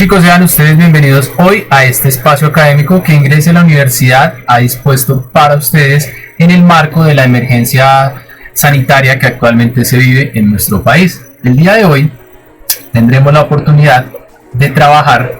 Chicos, sean ustedes bienvenidos hoy a este espacio académico que Ingrese a la Universidad ha dispuesto para ustedes en el marco de la emergencia sanitaria que actualmente se vive en nuestro país. El día de hoy tendremos la oportunidad de trabajar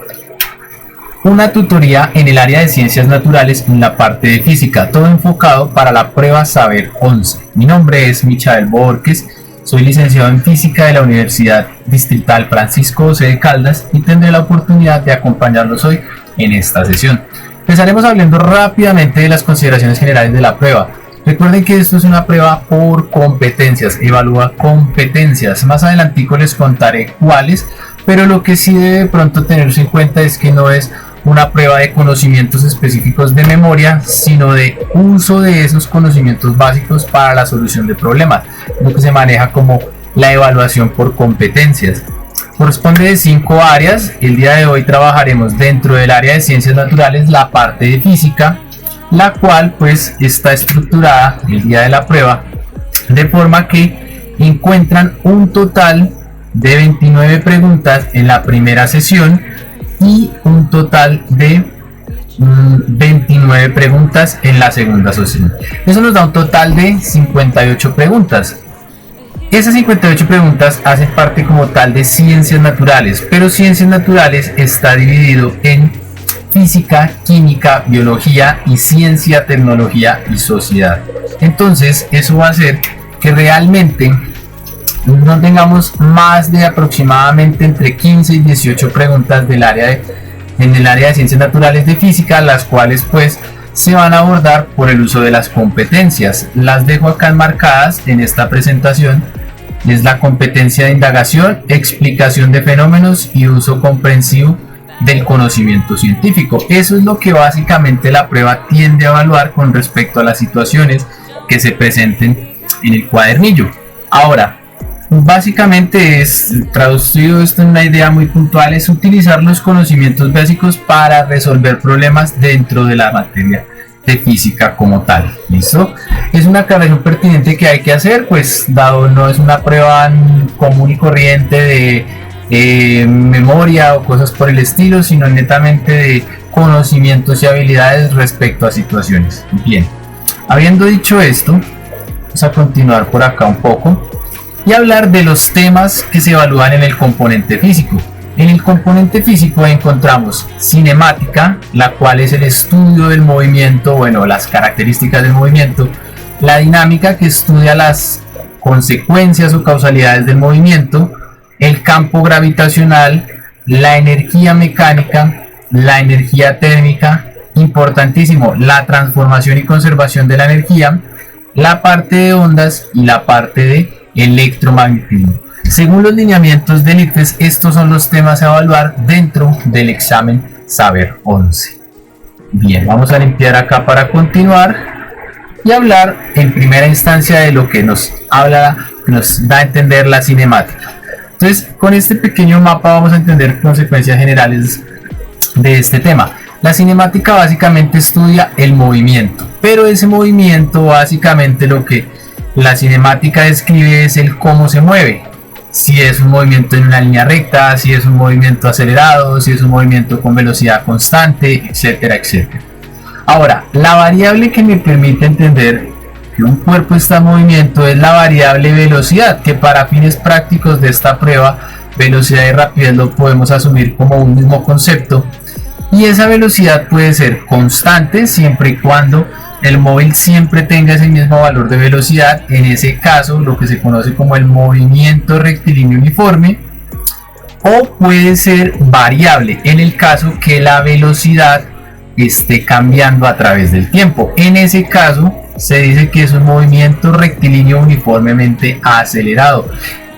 una tutoría en el área de ciencias naturales en la parte de física, todo enfocado para la prueba Saber 11. Mi nombre es Michael Borges. Soy licenciado en Física de la Universidad Distrital Francisco José de Caldas y tendré la oportunidad de acompañarlos hoy en esta sesión. Empezaremos hablando rápidamente de las consideraciones generales de la prueba. Recuerden que esto es una prueba por competencias, evalúa competencias. Más adelantico les contaré cuáles, pero lo que sí debe de pronto tenerse en cuenta es que no es una prueba de conocimientos específicos de memoria, sino de uso de esos conocimientos básicos para la solución de problemas, lo que se maneja como la evaluación por competencias. Corresponde de 5 áreas. El día de hoy trabajaremos dentro del área de ciencias naturales la parte de física, la cual pues está estructurada el día de la prueba de forma que encuentran un total de 29 preguntas en la primera sesión y un total de 29 preguntas en la segunda sesión. Eso nos da un total de 58 preguntas. Esas 58 preguntas hacen parte como tal de ciencias naturales, pero ciencias naturales está dividido en física, química, biología y ciencia, tecnología y sociedad. Entonces eso va a hacer que realmente no tengamos más de aproximadamente entre 15 y 18 preguntas en el área de ciencias naturales de física, las cuales pues se van a abordar por el uso de las competencias. Las dejo acá enmarcadas en esta presentación. Es la competencia de indagación, explicación de fenómenos y uso comprensivo del conocimiento científico. Eso es lo que básicamente la prueba tiende a evaluar con respecto a las situaciones que se presenten en el cuadernillo. Ahora, básicamente es, traducido esto en una idea muy puntual, es utilizar los conocimientos básicos para resolver problemas dentro de la materia de física como tal. ¿Listo? Es una aclaración pertinente que hay que hacer, pues dado no es una prueba común y corriente de memoria o cosas por el estilo, sino netamente de conocimientos y habilidades respecto a situaciones. Bien, habiendo dicho esto, vamos a continuar por acá un poco y hablar de los temas que se evalúan en el componente físico. En el componente físico encontramos cinemática, la cual es el estudio del movimiento, bueno, las características del movimiento, la dinámica, que estudia las consecuencias o causalidades del movimiento, el campo gravitacional, la energía mecánica, la energía térmica, importantísimo, la transformación y conservación de la energía, la parte de ondas y la parte de electromagnetismo. Según los lineamientos del ICFES, estos son los temas a evaluar dentro del examen Saber 11. Bien, vamos a limpiar acá para continuar y hablar en primera instancia de lo que nos da a entender la cinemática. Entonces, con este pequeño mapa vamos a entender consecuencias generales de este tema. La cinemática básicamente estudia el movimiento, pero ese movimiento básicamente lo que la cinemática describe es el cómo se mueve. Si es un movimiento en una línea recta, si es un movimiento acelerado, si es un movimiento con velocidad constante, etcétera, etcétera. Ahora, la variable que me permite entender que un cuerpo está en movimiento es la variable velocidad, que para fines prácticos de esta prueba, velocidad y rapidez lo podemos asumir como un mismo concepto. Y esa velocidad puede ser constante siempre y cuando el móvil siempre tenga ese mismo valor de velocidad, en ese caso lo que se conoce como el movimiento rectilíneo uniforme, o puede ser variable en el caso que la velocidad esté cambiando a través del tiempo. En ese caso se dice que es un movimiento rectilíneo uniformemente acelerado,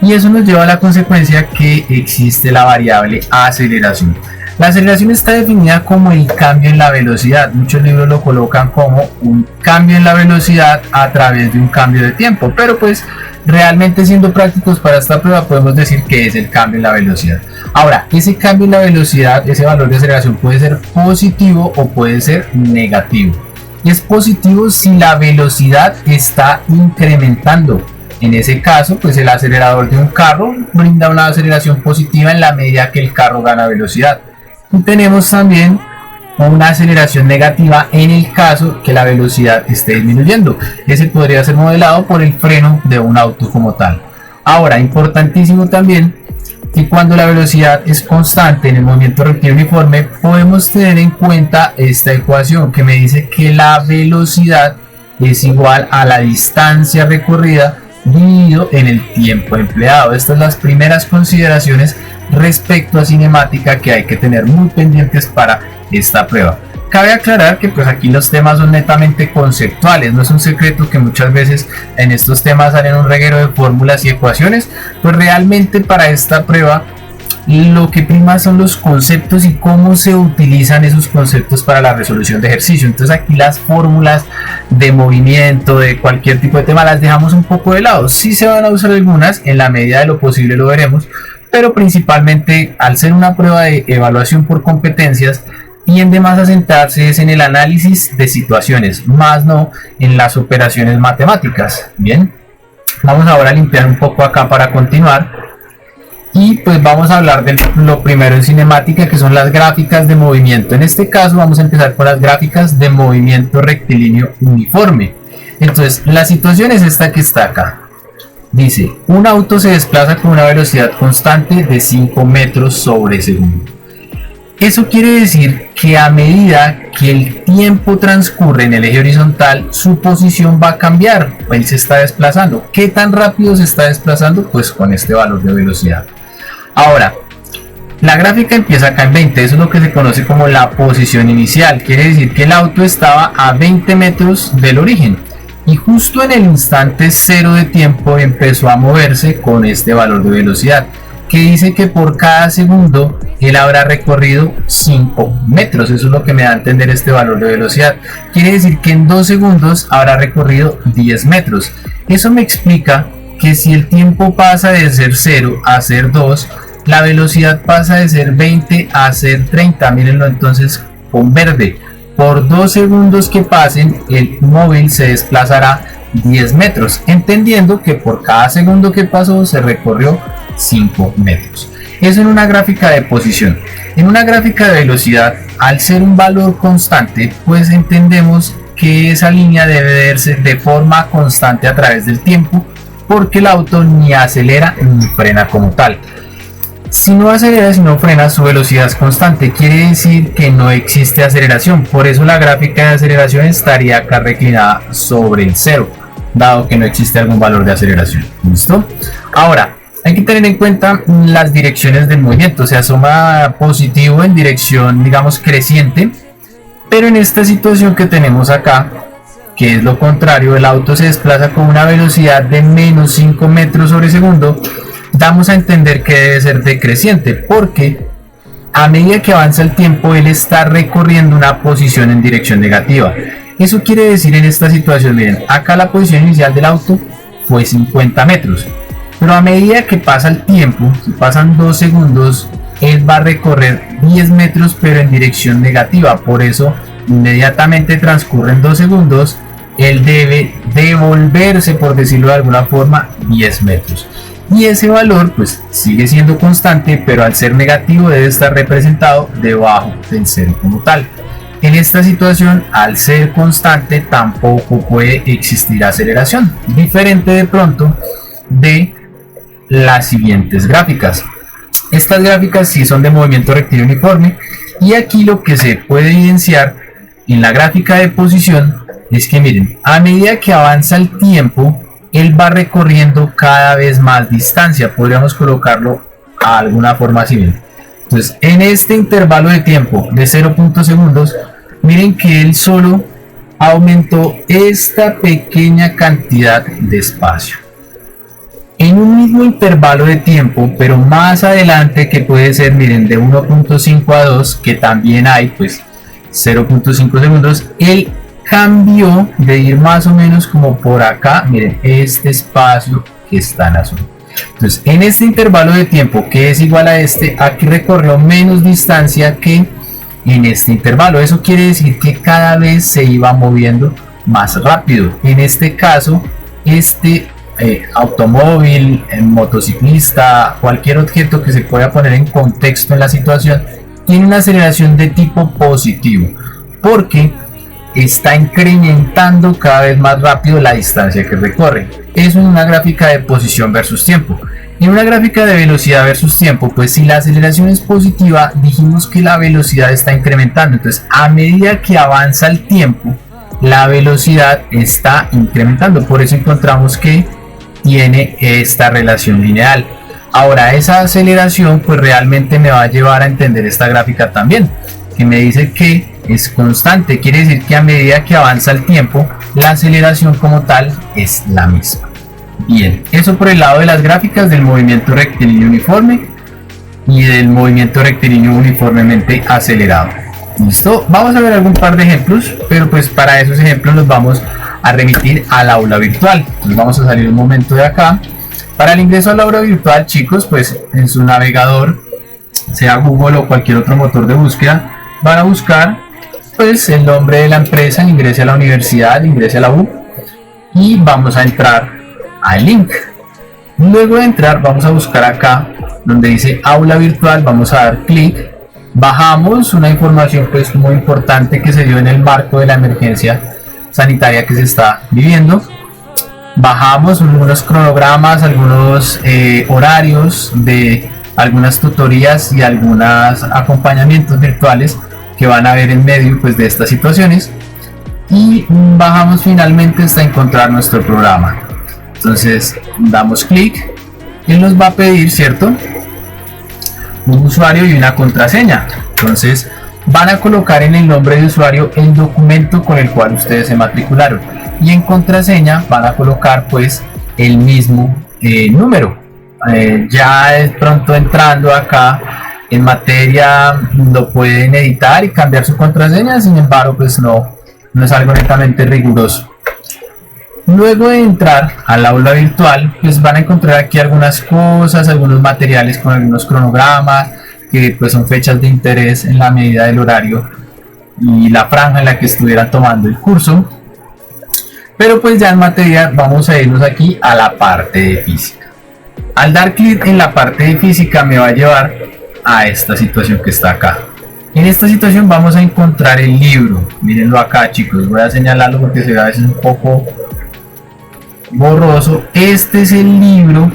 y eso nos lleva a la consecuencia que existe la variable aceleración. La aceleración está definida como el cambio en la velocidad. Muchos libros lo colocan como un cambio en la velocidad a través de un cambio de tiempo, pero pues realmente, siendo prácticos para esta prueba, podemos decir que es el cambio en la velocidad. Ahora, ese cambio en la velocidad, ese valor de aceleración puede ser positivo o puede ser negativo. Y es positivo si la velocidad está incrementando. En ese caso, pues el acelerador de un carro brinda una aceleración positiva en la medida que el carro gana velocidad. Y tenemos también una aceleración negativa en el caso que la velocidad esté disminuyendo. Ese podría ser modelado por el freno de un auto como tal. Ahora, importantísimo también que cuando la velocidad es constante en el movimiento rectilíneo uniforme, podemos tener en cuenta esta ecuación que me dice que la velocidad es igual a la distancia recorrida dividido en el tiempo empleado. Estas son las primeras consideraciones respecto a cinemática que hay que tener muy pendientes para esta prueba. Cabe aclarar que pues aquí los temas son netamente conceptuales, no es un secreto que muchas veces en estos temas salen un reguero de fórmulas y ecuaciones, pues realmente para esta prueba lo que prima son los conceptos y cómo se utilizan esos conceptos para la resolución de ejercicio. Entonces aquí las fórmulas de movimiento, de cualquier tipo de tema, las dejamos un poco de lado. Sí se van a usar algunas, en la medida de lo posible lo veremos, pero principalmente al ser una prueba de evaluación por competencias, tiende más a centrarse en el análisis de situaciones, más no en las operaciones matemáticas. Bien, vamos ahora a limpiar un poco acá para continuar. Y pues vamos a hablar de lo primero en cinemática, que son las gráficas de movimiento. En este caso vamos a empezar con las gráficas de movimiento rectilíneo uniforme. Entonces la situación es esta que está acá. Dice, un auto se desplaza con una velocidad constante de 5 metros sobre segundo. Eso quiere decir que a medida que el tiempo transcurre en el eje horizontal, su posición va a cambiar. Él se está desplazando. ¿Qué tan rápido se está desplazando? Pues con este valor de velocidad. Ahora, la gráfica empieza acá en 20. Eso es lo que se conoce como la posición inicial. Quiere decir que el auto estaba a 20 metros del origen. Y justo en el instante cero de tiempo empezó a moverse con este valor de velocidad, que dice que por cada segundo él habrá recorrido 5 metros. Eso es lo que me da a entender este valor de velocidad. Quiere decir que en 2 segundos habrá recorrido 10 metros. Eso me explica que si el tiempo pasa de ser 0 a ser 2, la velocidad pasa de ser 20 a ser 30. Mírenlo entonces con verde. Por 2 segundos que pasen, el móvil se desplazará 10 metros, entendiendo que por cada segundo que pasó se recorrió 5 metros. Eso en una gráfica de posición. En una gráfica de velocidad, al ser un valor constante, pues entendemos que esa línea debe verse de forma constante a través del tiempo, porque el auto ni acelera ni frena como tal. Si no acelera, si no frena, su velocidad es constante, quiere decir que no existe aceleración. Por eso la gráfica de aceleración estaría acá reclinada sobre el 0, dado que no existe algún valor de aceleración. ¿Listo? Ahora, hay que tener en cuenta las direcciones del movimiento. Se asoma positivo en dirección, digamos, creciente, pero en esta situación que tenemos acá, que es lo contrario, el auto se desplaza con una velocidad de menos 5 metros sobre segundo, damos a entender que debe ser decreciente, porque a medida que avanza el tiempo, él está recorriendo una posición en dirección negativa. Eso quiere decir en esta situación, miren, acá la posición inicial del auto fue 50 metros, pero a medida que pasa el tiempo, si pasan 2 segundos, él va a recorrer 10 metros pero en dirección negativa. Por eso inmediatamente transcurren 2 segundos, él debe devolverse, por decirlo de alguna forma, 10 metros. Y ese valor pues sigue siendo constante, pero al ser negativo debe estar representado debajo del 0 como tal. En esta situación, al ser constante, tampoco puede existir aceleración, diferente de pronto de las siguientes gráficas. Estas gráficas sí son de movimiento rectilíneo uniforme, y aquí lo que se puede evidenciar en la gráfica de posición es que miren, a medida que avanza el tiempo, él va recorriendo cada vez más distancia. Podríamos colocarlo a alguna forma así. Entonces, en este intervalo de tiempo de 0.0 segundos, miren que él solo aumentó esta pequeña cantidad de espacio. En un mismo intervalo de tiempo, pero más adelante, que puede ser, miren, de 1.5 a 2, que también hay, pues 0.5 segundos, él cambió de ir más o menos como por acá, miren, este espacio que está en azul. Entonces, en este intervalo de tiempo, que es igual a este, aquí recorrió menos distancia que en este intervalo. Eso quiere decir que cada vez se iba moviendo más rápido. En este caso, este automóvil, motociclista, cualquier objeto que se pueda poner en contexto en la situación, tiene una aceleración de tipo positivo, porque está incrementando cada vez más rápido la distancia que recorre. Eso en una gráfica de posición versus tiempo. En una gráfica de velocidad versus tiempo, pues si la aceleración es positiva, dijimos que la velocidad está incrementando. Entonces, a medida que avanza el tiempo, la velocidad está incrementando. Por eso encontramos que tiene esta relación lineal. Ahora, esa aceleración pues realmente me va a llevar a entender esta gráfica también, que me dice que es constante. Quiere decir que a medida que avanza el tiempo, la aceleración como tal es la misma. Bien, eso por el lado de las gráficas del movimiento rectilíneo uniforme y del movimiento rectilíneo uniformemente acelerado. Listo, vamos a ver algún par de ejemplos, pero pues para esos ejemplos los vamos a remitir al aula virtual. Entonces vamos a salir un momento de acá. Para el ingreso al aula virtual, chicos, pues en su navegador, sea Google o cualquier otro motor de búsqueda, van a buscar pues el nombre de la empresa, ingrese a la universidad, ingrese a la U y vamos a entrar al link. Luego de entrar vamos a buscar acá donde dice aula virtual, vamos a dar clic, bajamos una información pues muy importante que se dio en el marco de la emergencia sanitaria que se está viviendo. Bajamos algunos cronogramas, algunos horarios de algunas tutorías y algunos acompañamientos virtuales que van a ver en medio pues de estas situaciones, y bajamos finalmente hasta encontrar nuestro programa. Entonces damos clic y nos va a pedir, ¿cierto?, un usuario y una contraseña. Entonces van a colocar en el nombre de usuario el documento con el cual ustedes se matricularon, y en contraseña van a colocar pues el mismo número. Ya de pronto entrando acá en materia lo pueden editar y cambiar su contraseña, sin embargo pues no es algo netamente riguroso. Luego de entrar al aula virtual, pues van a encontrar aquí algunas cosas, algunos materiales con algunos cronogramas que pues son fechas de interés en la medida del horario y la franja en la que estuvieran tomando el curso. Pero pues ya en materia vamos a irnos aquí a la parte de física. Al dar clic en la parte de física me va a llevar a esta situación que está acá. En esta situación vamos a encontrar el libro. Mírenlo acá, chicos, voy a señalarlo porque se ve a veces un poco borroso. Este es el libro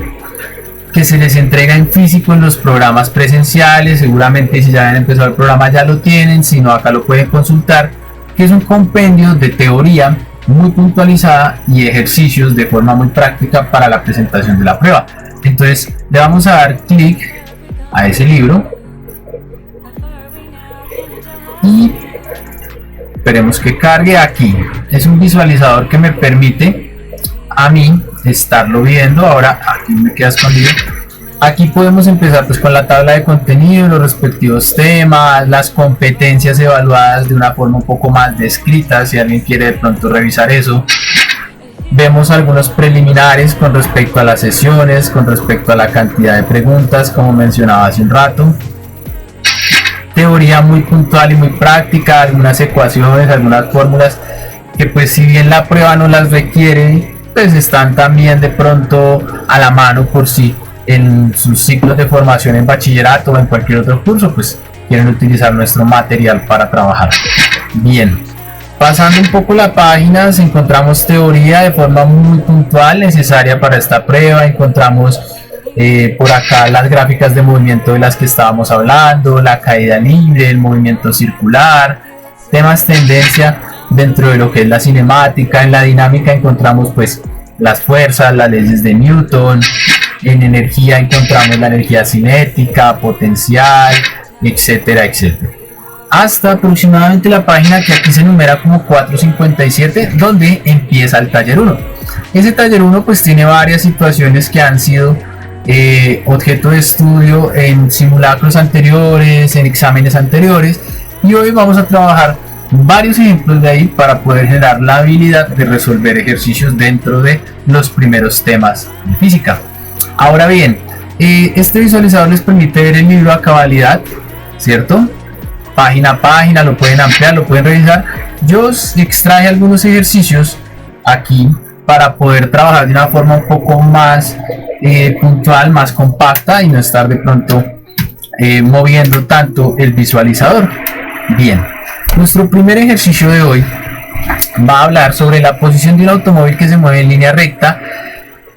que se les entrega en físico en los programas presenciales. Seguramente si ya han empezado el programa ya lo tienen, si no acá lo pueden consultar, que es un compendio de teoría muy puntualizada y ejercicios de forma muy práctica para la presentación de la prueba. Entonces le vamos a dar clic a ese libro y esperemos que cargue. Aquí es un visualizador que me permite a mí estarlo viendo. Ahora aquí me queda escondido. Aquí podemos empezar pues con la tabla de contenido, los respectivos temas, las competencias evaluadas de una forma un poco más descrita si alguien quiere de pronto revisar eso. Vemos algunos preliminares con respecto a las sesiones, con respecto a la cantidad de preguntas, como mencionaba hace un rato. Teoría muy puntual y muy práctica, algunas ecuaciones, algunas fórmulas que pues si bien la prueba no las requiere, pues están también de pronto a la mano por si en sus ciclos de formación en bachillerato o en cualquier otro curso pues quieren utilizar nuestro material para trabajar. Bien, pasando un poco la página, encontramos teoría de forma muy puntual necesaria para esta prueba. Encontramos por acá las gráficas de movimiento de las que estábamos hablando, la caída libre, el movimiento circular, temas tendencia dentro de lo que es la cinemática. En la dinámica encontramos pues las fuerzas, las leyes de Newton. En energía encontramos la energía cinética, potencial, etcétera, etcétera. Hasta aproximadamente la página que aquí se numera como 457, donde empieza el taller 1. Ese taller 1 pues tiene varias situaciones que han sido objeto de estudio en simulacros anteriores, en exámenes anteriores, y hoy vamos a trabajar varios ejemplos de ahí para poder generar la habilidad de resolver ejercicios dentro de los primeros temas de física. Ahora bien, este visualizador les permite ver el libro a cabalidad, ¿cierto? Página a página, lo pueden ampliar, lo pueden revisar. Yo extraje algunos ejercicios aquí para poder trabajar de una forma un poco más puntual, más compacta, y no estar de pronto moviendo tanto el visualizador. Bien, nuestro primer ejercicio de hoy va a hablar sobre la posición de un automóvil que se mueve en línea recta,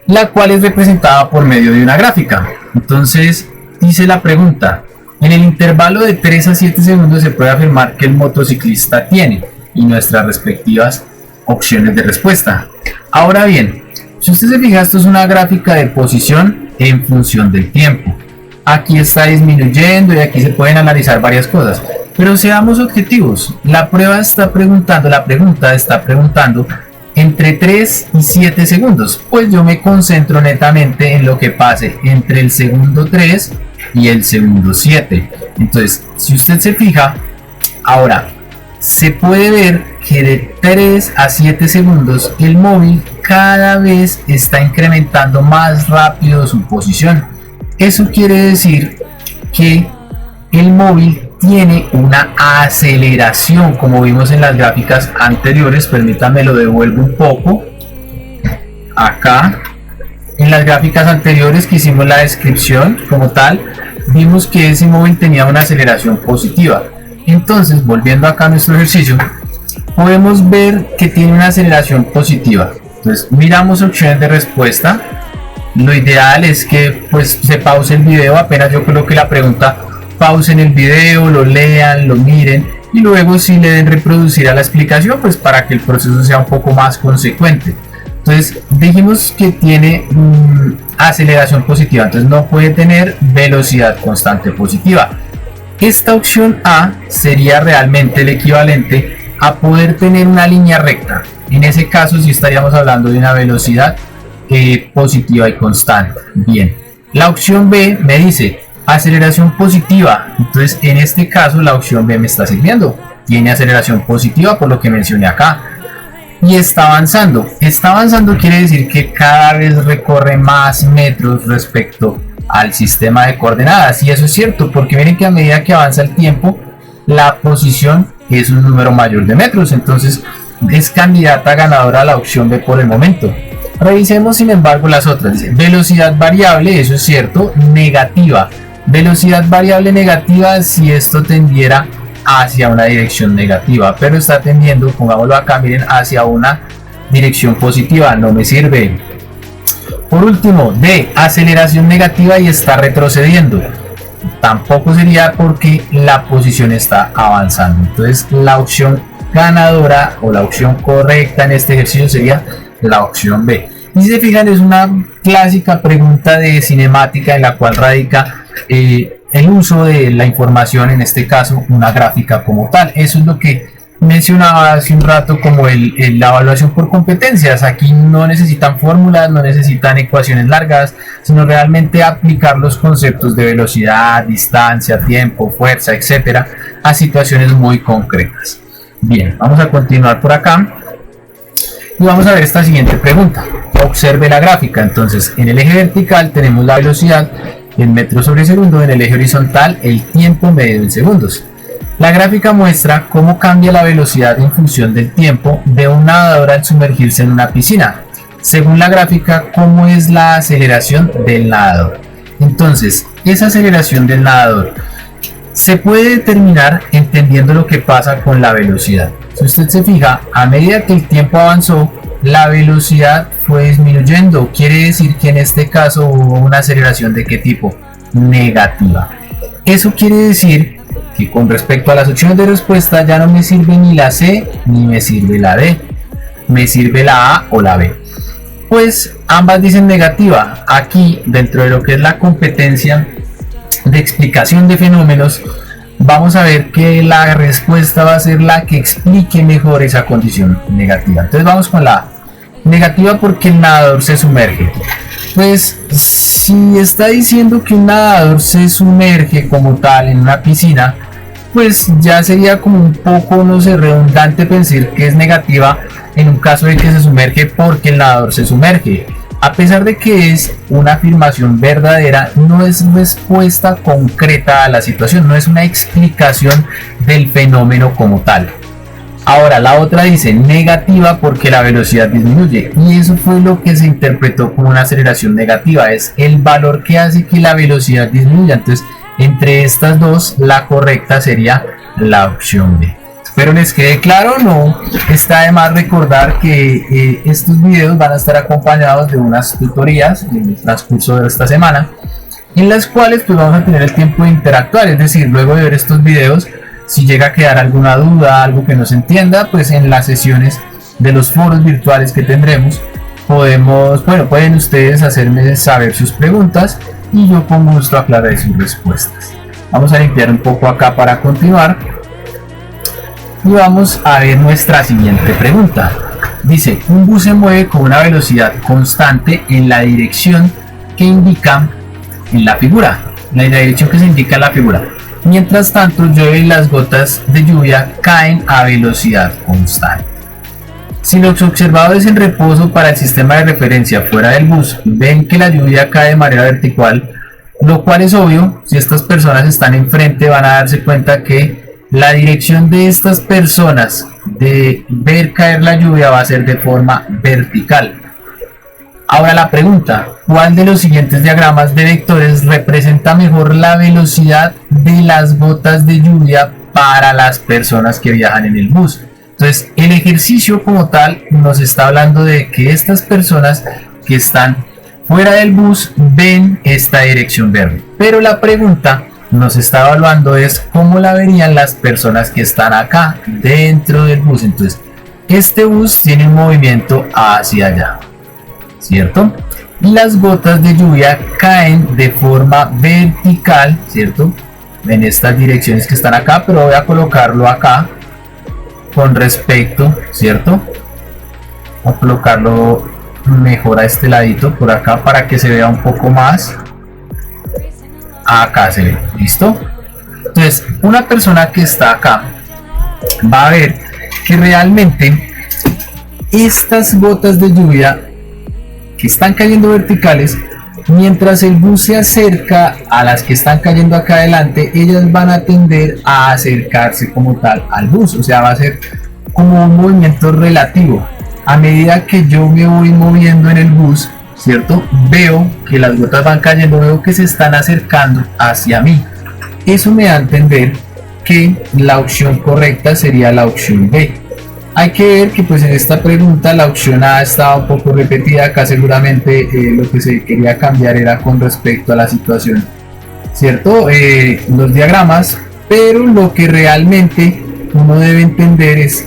la cual es representada por medio de una gráfica. Entonces dice la pregunta: en el intervalo de 3 a 7 segundos se puede afirmar que el motociclista tiene, y nuestras respectivas opciones de respuesta. Ahora bien, si usted se fija, esto es una gráfica de posición en función del tiempo. Aquí está disminuyendo y aquí se pueden analizar varias cosas. Pero seamos objetivos. La pregunta está preguntando entre 3 y 7 segundos. Pues yo me concentro netamente en lo que pase entre el segundo 3 y el segundo 7. Entonces, si usted se fija, ahora se puede ver que de 3 a 7 segundos el móvil cada vez está incrementando más rápido su posición. Eso quiere decir que el móvil tiene una aceleración, como vimos en las gráficas anteriores. Permítanme, lo devuelvo un poco. Acá, en las gráficas anteriores que hicimos la descripción como tal, vimos que ese móvil tenía una aceleración positiva. Entonces, volviendo acá a nuestro ejercicio, podemos ver que tiene una aceleración positiva. Entonces, miramos opciones de respuesta. Lo ideal es que pues se pause el video. Apenas yo coloque la pregunta, pausen el video, lo lean, lo miren y luego sí le den reproducir a la explicación, pues para que el proceso sea un poco más consecuente. Entonces dijimos que tiene aceleración positiva, entonces no puede tener velocidad constante positiva. Esta opción A sería realmente el equivalente a poder tener una línea recta. En ese caso sí estaríamos hablando de una velocidad positiva y constante. Bien, la opción B me dice aceleración positiva. Entonces en este caso la opción B me está sirviendo. Tiene aceleración positiva por lo que mencioné acá. Y está avanzando. Está avanzando quiere decir que cada vez recorre más metros respecto al sistema de coordenadas. Y eso es cierto, porque miren que a medida que avanza el tiempo, la posición es un número mayor de metros. Entonces es candidata ganadora a la opción B por el momento. Revisemos sin embargo las otras. Dice velocidad variable, eso es cierto, negativa. Velocidad variable negativa si esto tendiera hacia una dirección negativa, pero está tendiendo, pongámoslo acá, miren, hacia una dirección positiva. No me sirve. Por último, D, aceleración negativa y está retrocediendo. Tampoco sería porque la posición está avanzando. Entonces la opción ganadora o la opción correcta en este ejercicio sería la opción B. Y si se fijan, es una clásica pregunta de cinemática en la cual radica el uso de la información, en este caso una gráfica como tal. Eso es lo que mencionaba hace un rato como la evaluación por competencias. Aquí no necesitan fórmulas, no necesitan ecuaciones largas, sino realmente aplicar los conceptos de velocidad, distancia, tiempo, fuerza, etcétera, a situaciones muy concretas. Bien, vamos a continuar por acá y vamos a ver esta siguiente pregunta. Observe la gráfica. Entonces, en el eje vertical tenemos la velocidad en metros sobre segundo, en el eje horizontal el tiempo medido en segundos. La gráfica muestra cómo cambia la velocidad en función del tiempo de un nadador al sumergirse en una piscina. Según la gráfica, cómo es la aceleración del nadador. Entonces, esa aceleración del nadador se puede determinar entendiendo lo que pasa con la velocidad. Si usted se fija, a medida que el tiempo avanzó, la velocidad fue disminuyendo. Quiere decir que en este caso hubo una aceleración de qué tipo? Negativa. Eso quiere decir que con respecto a las opciones de respuesta ya no me sirve ni la C ni me sirve la D. Me sirve la A o la B. Pues ambas dicen negativa. Aquí, dentro de lo que es la competencia de explicación de fenómenos, vamos a ver que la respuesta va a ser la que explique mejor esa condición negativa. Entonces vamos con la A. Negativa porque el nadador se sumerge. Pues si está diciendo que un nadador se sumerge como tal en una piscina, pues ya sería como un poco, no sé, redundante pensar que es negativa en un caso de que se sumerge porque el nadador se sumerge. A pesar de que es una afirmación verdadera, no es respuesta concreta a la situación, no es una explicación del fenómeno como tal. Ahora la otra dice negativa porque la velocidad disminuye, y eso fue lo que se interpretó como una aceleración negativa, es el valor que hace que la velocidad disminuya. Entonces Entre estas dos, la correcta sería la opción B. Espero les quede claro. No está de más recordar que estos videos van a estar acompañados de unas tutorías en el transcurso de esta semana, en las cuales pues vamos a tener el tiempo de interactuar, es decir, luego de ver estos videos, si llega a quedar alguna duda, algo que no se entienda, pues en las sesiones de los foros virtuales que tendremos, pueden ustedes hacerme saber sus preguntas y yo con gusto aclararé sus respuestas. Vamos a limpiar un poco acá para continuar y vamos a ver nuestra siguiente pregunta. Dice, un bus se mueve con una velocidad constante en la dirección que indica en la figura, la dirección que se indica en la figura. Mientras tanto, llueve y las gotas de lluvia caen a velocidad constante. Si los observadores en reposo para el sistema de referencia fuera del bus ven que la lluvia cae de manera vertical, lo cual es obvio, si estas personas están enfrente van a darse cuenta que la dirección de estas personas de ver caer la lluvia va a ser de forma vertical. Ahora la pregunta, ¿cuál de los siguientes diagramas de vectores representa mejor la velocidad de las gotas de lluvia para las personas que viajan en el bus? Entonces, el ejercicio como tal nos está hablando de que estas personas que están fuera del bus ven esta dirección verde. Pero la pregunta nos está evaluando es cómo la verían las personas que están acá dentro del bus. Entonces, este bus tiene un movimiento hacia allá, ¿cierto? Y las gotas de lluvia caen de forma vertical, ¿cierto? En estas direcciones que están acá, pero voy a colocarlo acá con respecto, ¿cierto? Voy a colocarlo mejor a este ladito por acá para que se vea un poco más. Acá se ve, ¿listo? Entonces, una persona que está acá va a ver que realmente estas gotas de lluvia que están cayendo verticales, mientras el bus se acerca a las que están cayendo acá adelante, ellas van a tender a acercarse como tal al bus, o sea, va a ser como un movimiento relativo. A medida que yo me voy moviendo en el bus, ¿cierto? Veo que las gotas van cayendo, veo que se están acercando hacia mí. Eso me da a entender que la opción correcta sería la opción B. Hay que ver que pues en esta pregunta la opción A estaba un poco repetida, acá seguramente lo que se quería cambiar era con respecto a la situación, ¿cierto? Los diagramas, pero lo que realmente uno debe entender es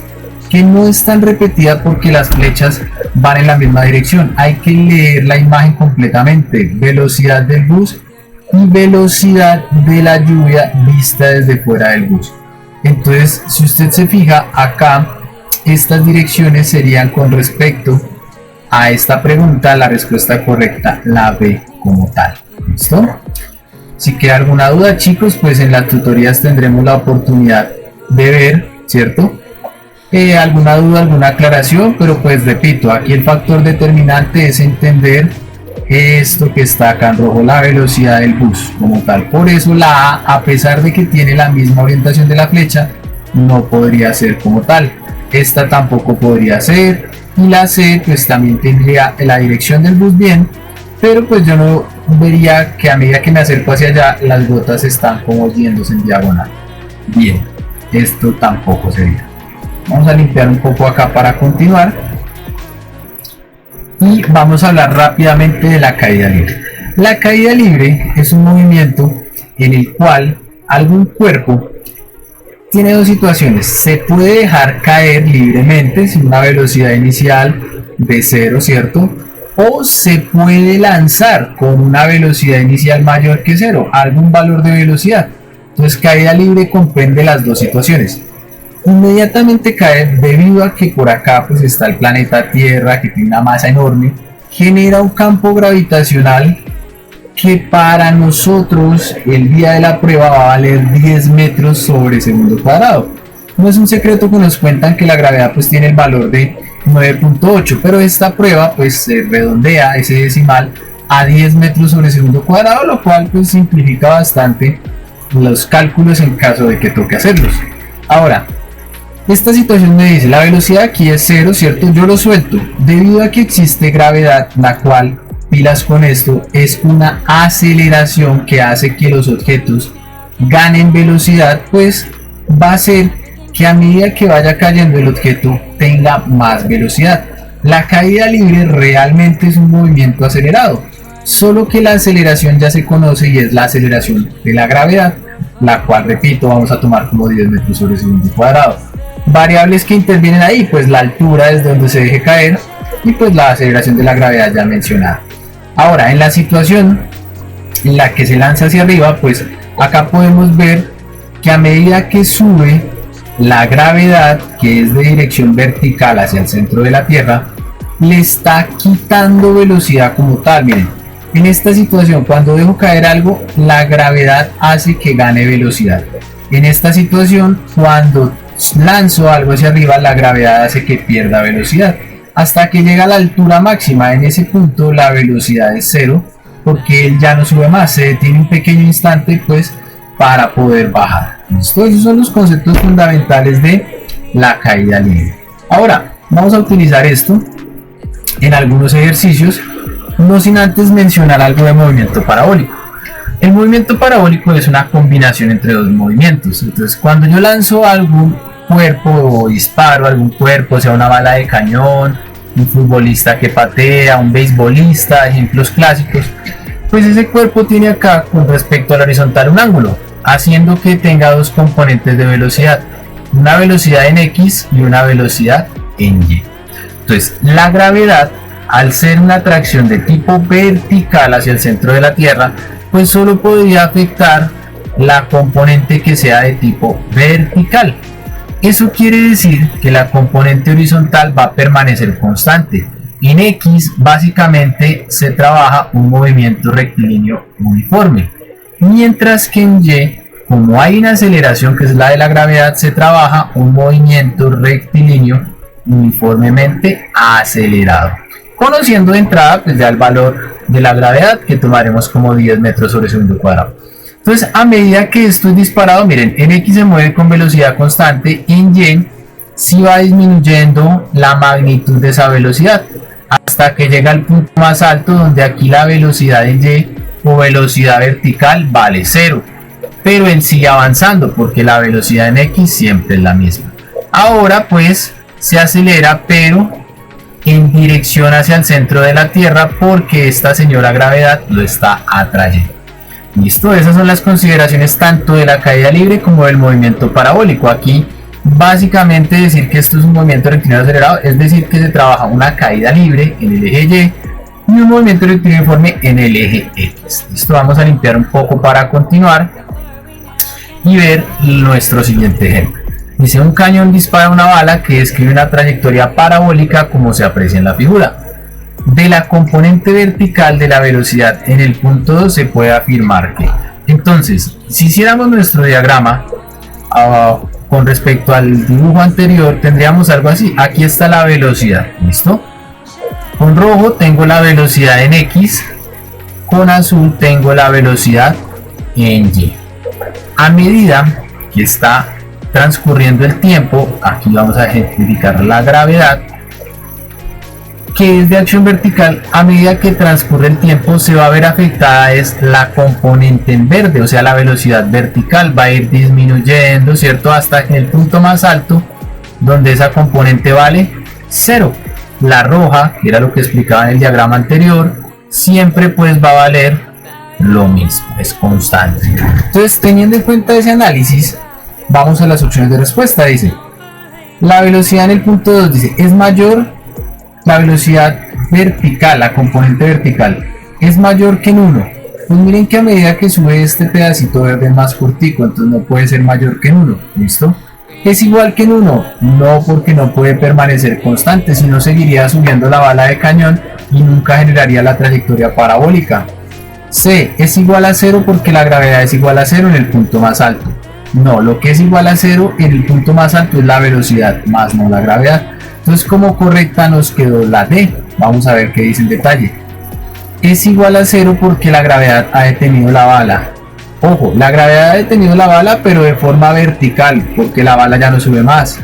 que no están repetidas porque las flechas van en la misma dirección. Hay que leer la imagen completamente, velocidad del bus y velocidad de la lluvia vista desde fuera del bus. Entonces, si usted se fija acá, estas direcciones serían con respecto a esta pregunta, la respuesta correcta, la B como tal. ¿Listo? Si queda alguna duda, chicos, pues en las tutorías tendremos la oportunidad de ver, ¿cierto? Alguna duda, alguna aclaración, pero pues repito, aquí el factor determinante es entender esto que está acá en rojo, la velocidad del bus como tal. Por eso la A pesar de que tiene la misma orientación de la flecha, no podría ser como tal. Esta tampoco podría ser, y la C pues también tendría la dirección del bus bien, pero pues yo no vería que a medida que me acerco hacia allá las gotas están como yéndose en diagonal. Bien, esto tampoco sería. Vamos a limpiar un poco acá para continuar y vamos a hablar rápidamente de la caída libre. La caída libre es un movimiento en el cual algún cuerpo tiene dos situaciones: se puede dejar caer libremente sin una velocidad inicial de 0, ¿cierto? O se puede lanzar con una velocidad inicial mayor que 0, algún valor de velocidad. Entonces, caída libre comprende las dos situaciones. Inmediatamente cae debido a que por acá pues está el planeta Tierra, que tiene una masa enorme, genera un campo gravitacional que para nosotros el día de la prueba va a valer 10 metros sobre segundo cuadrado. No es un secreto que nos cuentan que la gravedad pues tiene el valor de 9.8, pero esta prueba pues se redondea ese decimal a 10 metros sobre segundo cuadrado, lo cual pues simplifica bastante los cálculos en caso de que toque hacerlos. Ahora, esta situación me dice, la velocidad aquí es 0, ¿cierto? Yo lo suelto, debido a que existe gravedad, la cual, pilas con esto, es una aceleración que hace que los objetos gane en velocidad, pues va a hacer que a medida que vaya cayendo el objeto tenga más velocidad. La caída libre realmente es un movimiento acelerado, solo que la aceleración ya se conoce y es la aceleración de la gravedad, la cual, repito, vamos a tomar como 10 metros sobre segundo cuadrado. Variables que intervienen ahí, pues la altura desde donde se deje caer y pues la aceleración de la gravedad ya mencionada. Ahora, en la situación en la que se lanza hacia arriba, pues acá podemos ver que a medida que sube la gravedad, que es de dirección vertical hacia el centro de la Tierra, le está quitando velocidad como tal. Miren, en esta situación, cuando dejo caer algo, la gravedad hace que gane velocidad. En esta situación, cuando lanzo algo hacia arriba, la gravedad hace que pierda velocidad, hasta que llega a la altura máxima. En ese punto la velocidad es cero, porque él ya no sube más, se detiene un pequeño instante pues para poder bajar. Esos son los conceptos fundamentales de la caída libre. Ahora vamos a utilizar esto en algunos ejercicios, no sin antes mencionar algo de movimiento parabólico. El movimiento parabólico es una combinación entre dos movimientos. Entonces, cuando yo lanzo algún cuerpo o disparo algún cuerpo, sea una bala de cañón, un futbolista que patea, un beisbolista, ejemplos clásicos, pues ese cuerpo tiene acá, con respecto al horizontal, un ángulo, haciendo que tenga dos componentes de velocidad, una velocidad en X y una velocidad en Y. Entonces, la gravedad, al ser una atracción de tipo vertical hacia el centro de la Tierra, pues solo podría afectar la componente que sea de tipo vertical. Eso quiere decir que la componente horizontal va a permanecer constante. En X básicamente se trabaja un movimiento rectilíneo uniforme, mientras que en Y, como hay una aceleración que es la de la gravedad, se trabaja un movimiento rectilíneo uniformemente acelerado, conociendo de entrada pues ya el valor de la gravedad, que tomaremos como 10 metros sobre segundo cuadrado. Entonces, a medida que esto es disparado, miren, en X se mueve con velocidad constante, en Y sí va disminuyendo la magnitud de esa velocidad, hasta que llega al punto más alto, donde aquí la velocidad en Y o velocidad vertical vale 0, pero él sigue avanzando porque la velocidad en X siempre es la misma. Ahora pues se acelera, pero en dirección hacia el centro de la Tierra, porque esta señora gravedad lo está atrayendo. Listo, esas son las consideraciones tanto de la caída libre como del movimiento parabólico. Aquí básicamente decir que esto es un movimiento rectilíneo acelerado, es decir que se trabaja una caída libre en el eje Y y un movimiento rectilíneo uniforme en el eje X. Listo, vamos a limpiar un poco para continuar y ver nuestro siguiente ejemplo. Dice: un cañón dispara una bala que describe una trayectoria parabólica como se aprecia en la figura. De la componente vertical de la velocidad en el punto 2 se puede afirmar que. Entonces, si hiciéramos nuestro diagrama con respecto al dibujo anterior, tendríamos algo así. Aquí está la velocidad, ¿listo? Con rojo tengo la velocidad en X, con azul tengo la velocidad en Y. A medida que está transcurriendo el tiempo, aquí vamos a ejemplificar la gravedad, que es de acción vertical. A medida que transcurre el tiempo se va a ver afectada es la componente en verde, o sea la velocidad vertical va a ir disminuyendo, ¿cierto? Hasta que el punto más alto, donde esa componente vale 0. La roja, que era lo que explicaba en el diagrama anterior, siempre pues va a valer lo mismo, es constante. Entonces, teniendo en cuenta ese análisis, vamos a las opciones de respuesta. Dice, la velocidad en el punto 2 dice, es mayor. La velocidad vertical, la componente vertical, es mayor que en 1. Pues miren que a medida que sube este pedacito verde más cortico, entonces no puede ser mayor que en 1. ¿Listo? ¿Es igual que en 1? No, porque no puede permanecer constante, sino seguiría subiendo la bala de cañón y nunca generaría la trayectoria parabólica. C, es igual a 0 porque la gravedad es igual a 0 en el punto más alto. No, lo que es igual a 0 en el punto más alto es la velocidad, más no la gravedad. Entonces, como correcta nos quedó la D. Vamos a ver qué dice en detalle. Es igual a 0 porque la gravedad ha detenido la bala. Ojo, la gravedad ha detenido la bala, pero de forma vertical, porque la bala ya no sube más.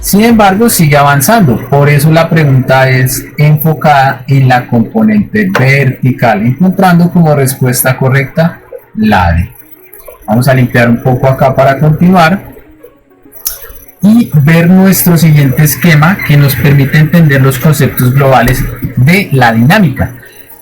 Sin embargo, sigue avanzando. Por eso la pregunta es enfocada en la componente vertical, encontrando como respuesta correcta la D. Vamos a limpiar un poco acá para continuar y ver nuestro siguiente esquema que nos permite entender los conceptos globales de la dinámica.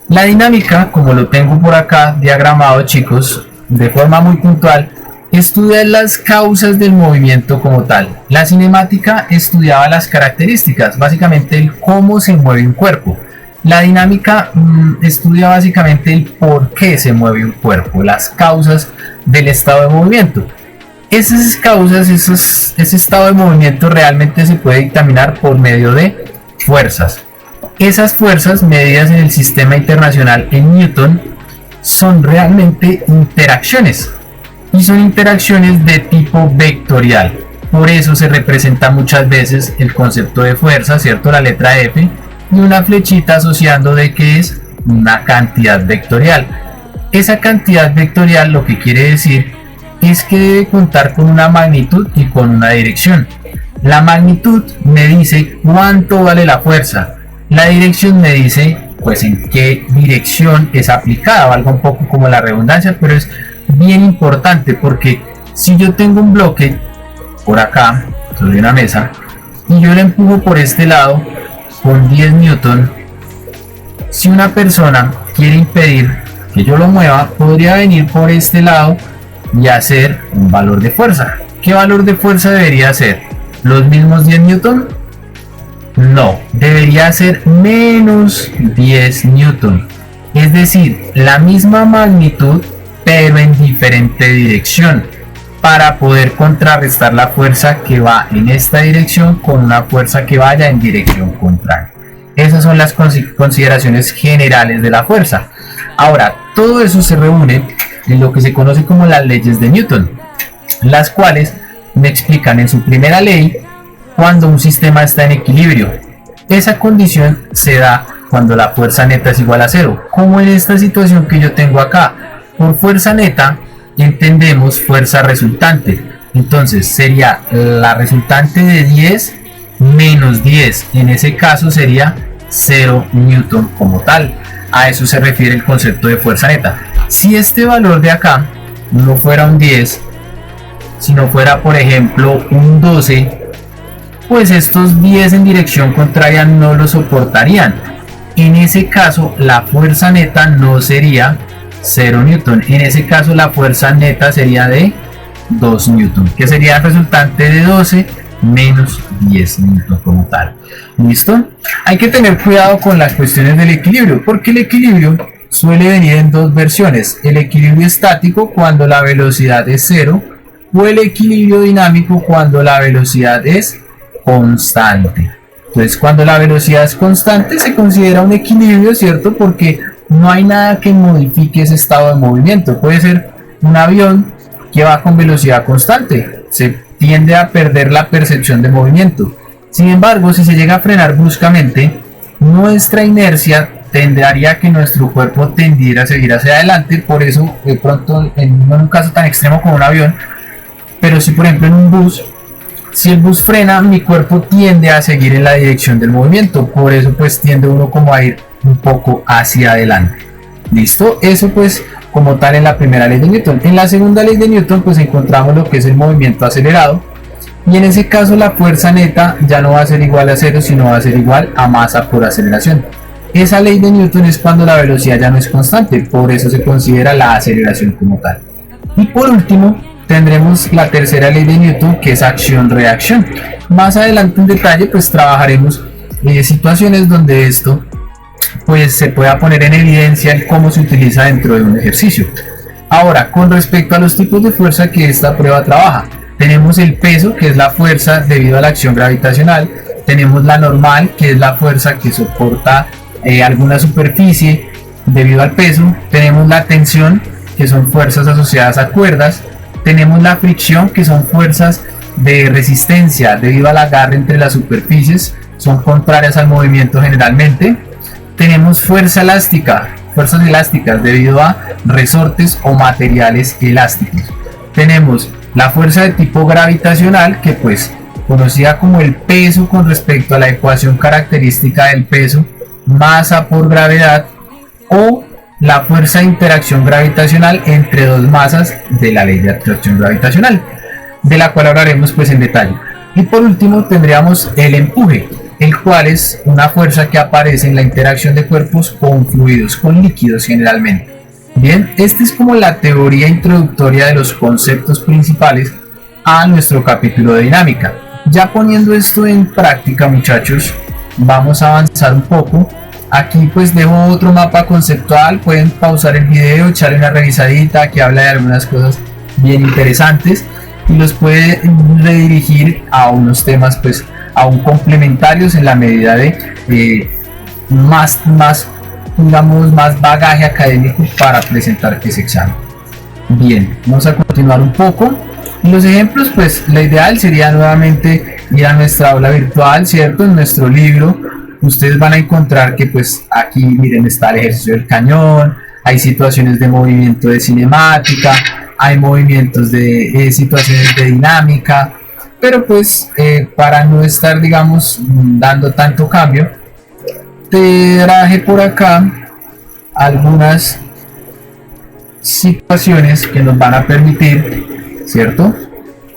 La dinámica, como lo tengo por acá diagramado, chicos, de forma muy puntual, estudia las causas del movimiento como tal. La cinemática estudiaba las características, básicamente el cómo se mueve un cuerpo. La dinámica estudia básicamente el por qué se mueve un cuerpo, las causas del estado de movimiento. Esas causas, ese estado de movimiento realmente se puede dictaminar por medio de fuerzas. Esas fuerzas medidas en el sistema internacional en Newton son realmente interacciones y son interacciones de tipo vectorial. Por eso se representa muchas veces el concepto de fuerza, ¿cierto? La letra F y una flechita asociando de que es una cantidad vectorial. Esa cantidad vectorial lo que quiere decir es que debe contar con una magnitud y con una dirección. La magnitud me dice cuánto vale la fuerza. La dirección me dice pues en qué dirección es aplicada, valga un poco como la redundancia, pero es bien importante porque si yo tengo un bloque por acá sobre una mesa y yo le empujo por este lado con 10 newton, si una persona quiere impedir que yo lo mueva, podría venir por este lado y hacer un valor de fuerza. ¿Qué valor de fuerza debería ser? ¿Los mismos 10 newton? No, debería ser menos 10 newton, es decir, la misma magnitud pero en diferente dirección, para poder contrarrestar la fuerza que va en esta dirección con una fuerza que vaya en dirección contraria. Esas son las consideraciones generales de la fuerza. Ahora, todo eso se reúne en lo que se conoce como las leyes de Newton, las cuales me explican en su primera ley cuando un sistema está en equilibrio. Esa condición se da cuando la fuerza neta es igual a cero, como en esta situación que yo tengo acá. Por fuerza neta entendemos fuerza resultante, entonces sería la resultante de 10 menos 10, en ese caso sería 0 newton como tal. A eso se refiere el concepto de fuerza neta. Si este valor de acá no fuera un 10, sino fuera por ejemplo un 12, pues estos 10 en dirección contraria no lo soportarían. En ese caso la fuerza neta no sería 0 newton, en ese caso la fuerza neta sería de 2 newton, que sería el resultante de 12 menos 10 newton como tal. ¿Listo? Hay que tener cuidado con las cuestiones del equilibrio, porque el equilibrio suele venir en dos versiones: el equilibrio estático cuando la velocidad es 0 o el equilibrio dinámico cuando la velocidad es constante. Entonces, cuando la velocidad es constante se considera un equilibrio, ¿cierto? Porque no hay nada que modifique ese estado de movimiento. Puede ser un avión que va con velocidad constante, se tiende a perder la percepción de movimiento. Sin embargo, si se llega a frenar bruscamente, nuestra inercia tendría que nuestro cuerpo tendiera a seguir hacia adelante. Por eso, de pronto, en un caso tan extremo como un avión, pero si por ejemplo en un bus, si el bus frena, mi cuerpo tiende a seguir en la dirección del movimiento, por eso pues tiende uno como a ir un poco hacia adelante. ¿Listo? Eso pues como tal en la primera ley de Newton. En la segunda ley de Newton pues encontramos lo que es el movimiento acelerado, y en ese caso la fuerza neta ya no va a ser igual a cero, sino va a ser igual a masa por aceleración. Esa ley de Newton es cuando la velocidad ya no es constante, por eso se considera la aceleración como tal. Y por último tendremos la tercera ley de Newton, que es acción-reacción. Más adelante en detalle pues trabajaremos situaciones donde esto pues se pueda poner en evidencia el cómo se utiliza dentro de un ejercicio. Ahora, con respecto a los tipos de fuerza que esta prueba trabaja, tenemos el peso, que es la fuerza debido a la acción gravitacional. Tenemos la normal, que es la fuerza que soporta alguna superficie debido al peso. Tenemos la tensión, que son fuerzas asociadas a cuerdas. Tenemos la fricción, que son fuerzas de resistencia debido al agarre entre las superficies, son contrarias al movimiento generalmente. Tenemos fuerza elástica, fuerzas elásticas debido a resortes o materiales elásticos. Tenemos la fuerza de tipo gravitacional, que pues conocida como el peso con respecto a la ecuación característica del peso, masa por gravedad, o la fuerza de interacción gravitacional entre dos masas de la ley de atracción gravitacional, de la cual hablaremos pues en detalle. Y por último tendríamos el empuje, el cual es una fuerza que aparece en la interacción de cuerpos con fluidos, con líquidos generalmente. Bien, esta es como la teoría introductoria de los conceptos principales a nuestro capítulo de dinámica. Ya poniendo esto en práctica, muchachos, vamos a avanzar un poco. Aquí pues dejo otro mapa conceptual, pueden pausar el video, echarle una revisadita que habla de algunas cosas bien interesantes y los puede redirigir a unos temas pues aún complementarios en la medida de más bagaje académico para presentar ese examen. Bien, vamos a continuar un poco. Los ejemplos, pues la ideal sería nuevamente ir a nuestra aula virtual, ¿cierto? En nuestro libro ustedes van a encontrar que pues aquí miren está el ejercicio del cañón, hay situaciones de movimiento de cinemática, hay movimientos de situaciones de dinámica, pero pues para no estar digamos dando tanto cambio, te traje por acá algunas situaciones que nos van a permitir, ¿cierto?,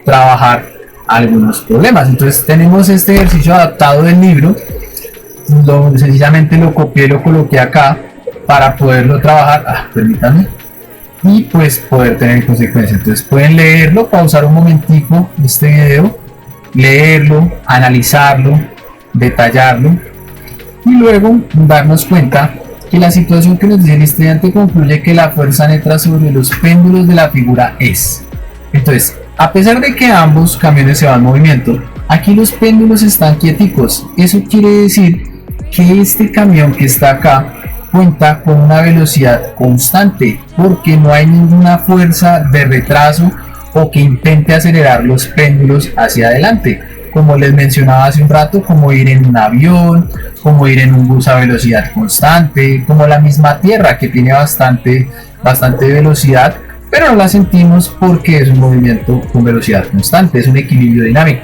trabajar algunos problemas. Entonces tenemos este ejercicio adaptado del libro, sencillamente lo copié y lo coloqué acá para poderlo trabajar, permítanme, y pues poder tener consecuencias. Entonces pueden leerlo, pausar un momentico este video, leerlo, analizarlo, detallarlo y luego darnos cuenta que la situación que nos dice el estudiante concluye que la fuerza neta sobre los péndulos de la figura es. Entonces, a pesar de que ambos camiones se van en movimiento, aquí los péndulos están quieticos. Eso quiere decir que este camión que está acá cuenta con una velocidad constante porque no hay ninguna fuerza de retraso o que intente acelerar los péndulos hacia adelante, como les mencionaba hace un rato, como ir en un avión, como ir en un bus a velocidad constante, como la misma Tierra que tiene bastante velocidad, pero no la sentimos porque es un movimiento con velocidad constante, es un equilibrio dinámico.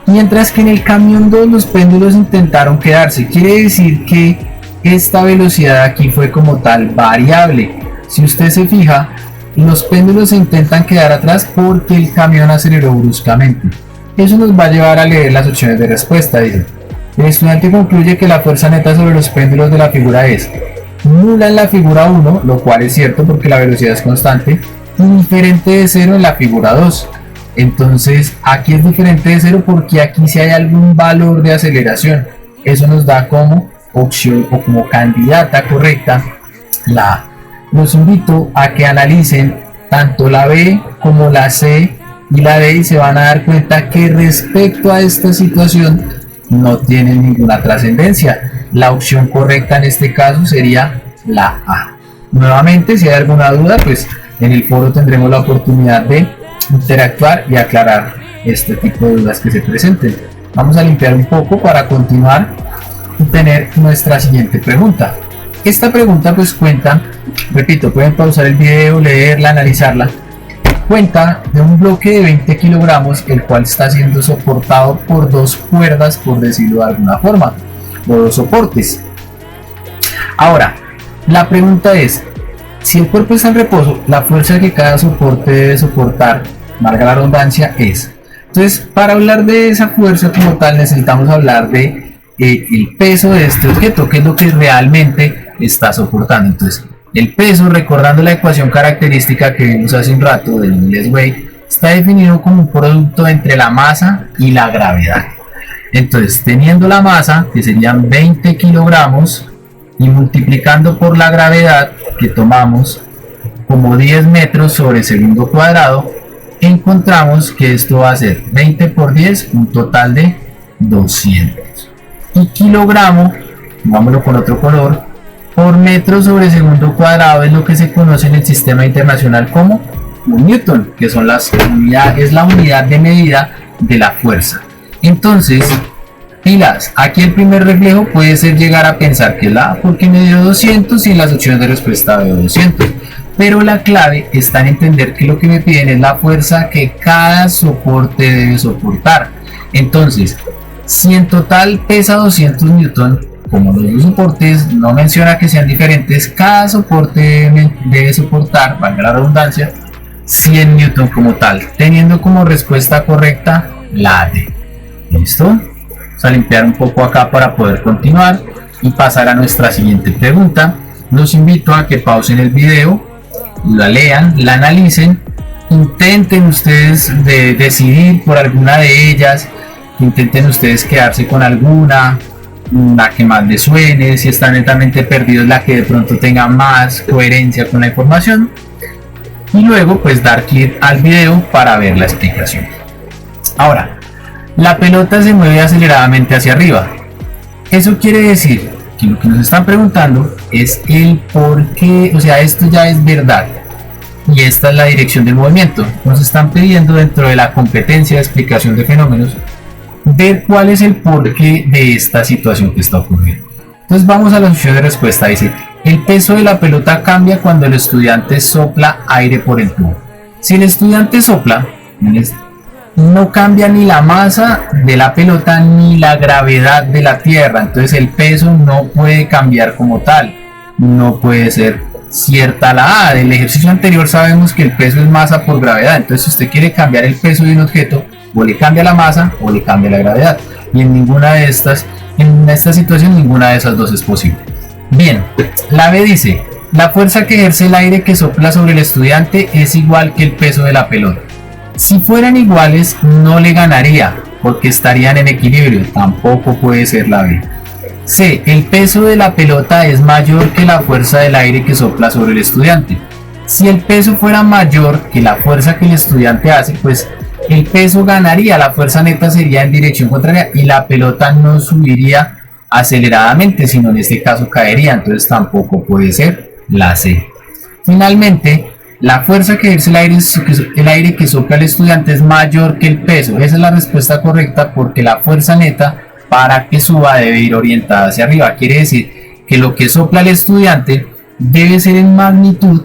Mientras que en el camión 2 los péndulos intentaron quedarse, quiere decir que esta velocidad aquí fue como tal variable. Si usted se fija, los péndulos se intentan quedar atrás porque el camión aceleró bruscamente. Eso nos va a llevar a leer las opciones de respuesta. Dice: el estudiante concluye que la fuerza neta sobre los péndulos de la figura es nula en la figura 1, lo cual es cierto porque la velocidad es constante, y diferente de 0 en la figura 2. Entonces aquí es diferente de 0 porque aquí sí hay algún valor de aceleración. Eso nos da como opción o como candidata correcta la A. Los invito a que analicen tanto la B como la C y la D y se van a dar cuenta que respecto a esta situación no tienen ninguna trascendencia. La opción correcta en este caso sería la A. Nuevamente, si hay alguna duda, pues en el foro tendremos la oportunidad de interactuar y aclarar este tipo de dudas que se presenten. Vamos a limpiar un poco para continuar y tener nuestra siguiente pregunta. Esta pregunta pues cuenta, repito, pueden pausar el video, leerla, analizarla. Cuenta de un bloque de 20 kilogramos, el cual está siendo soportado por dos cuerdas, por decirlo de alguna forma, o dos soportes. Ahora, la pregunta es, si el cuerpo está en reposo, la fuerza que cada soporte debe soportar, valga la redundancia, es. Entonces, para hablar de esa fuerza como tal, necesitamos hablar de el peso de este objeto, que es lo que realmente está soportando. Entonces, el peso, recordando la ecuación característica que vimos hace un rato del inglés weight, está definido como un producto entre la masa y la gravedad. Entonces, teniendo la masa, que serían 20 kilogramos, y multiplicando por la gravedad, que tomamos como 10 metros sobre segundo cuadrado, encontramos que esto va a ser 20 por 10, un total de 200. Y kilogramo, vámonos con otro color, por metro sobre segundo cuadrado es lo que se conoce en el sistema internacional como un newton, que son es la unidad de medida de la fuerza. Entonces, pilas, aquí el primer reflejo puede ser llegar a pensar que es la A porque me dio 200 y en las opciones de respuesta veo 200. Pero la clave está en entender que lo que me piden es la fuerza que cada soporte debe soportar. Entonces, si en total pesa 200 newton como los dos soportes no menciona que sean diferentes, cada soporte debe soportar, valga la redundancia, 100 Newton como tal, teniendo como respuesta correcta la D. ¿Listo? Vamos a limpiar un poco acá para poder continuar y pasar a nuestra siguiente pregunta. Los invito a que pausen el video, la lean, la analicen, intenten ustedes decidir por alguna de ellas, intenten ustedes quedarse con alguna, la que más les suene, si están netamente perdidos, la que de pronto tenga más coherencia con la información, y luego pues dar clic al video para ver la explicación. Ahora, la pelota se mueve aceleradamente hacia arriba. Eso quiere decir que lo que nos están preguntando es el por qué, o sea, esto ya es verdad y esta es la dirección del movimiento. Nos están pidiendo, dentro de la competencia de explicación de fenómenos, ver cuál es el porqué de esta situación que está ocurriendo. Entonces vamos a la opción de respuesta. Dice: el peso de la pelota cambia cuando el estudiante sopla aire por el tubo. Si el estudiante sopla, no cambia ni la masa de la pelota ni la gravedad de la tierra, entonces el peso no puede cambiar como tal, no puede ser cierta la A. Del ejercicio anterior sabemos que el peso es masa por gravedad, entonces si usted quiere cambiar el peso de un objeto, o le cambia la masa o le cambia la gravedad, y en ninguna de estas, en esta situación, ninguna de esas dos es posible. Bien, la B dice: la fuerza que ejerce el aire que sopla sobre el estudiante es igual que el peso de la pelota. Si fueran iguales, no le ganaría, porque estarían en equilibrio, tampoco puede ser la B. C, el peso de la pelota es mayor que la fuerza del aire que sopla sobre el estudiante. Si el peso fuera mayor que la fuerza que el estudiante hace, pues el peso ganaría, la fuerza neta sería en dirección contraria y la pelota no subiría aceleradamente, sino en este caso caería, entonces tampoco puede ser la C. Finalmente, la fuerza que ejerce el aire que sopla el estudiante es mayor que el peso. Esa es la respuesta correcta, porque la fuerza neta para que suba debe ir orientada hacia arriba. Quiere decir que lo que sopla el estudiante debe ser en magnitud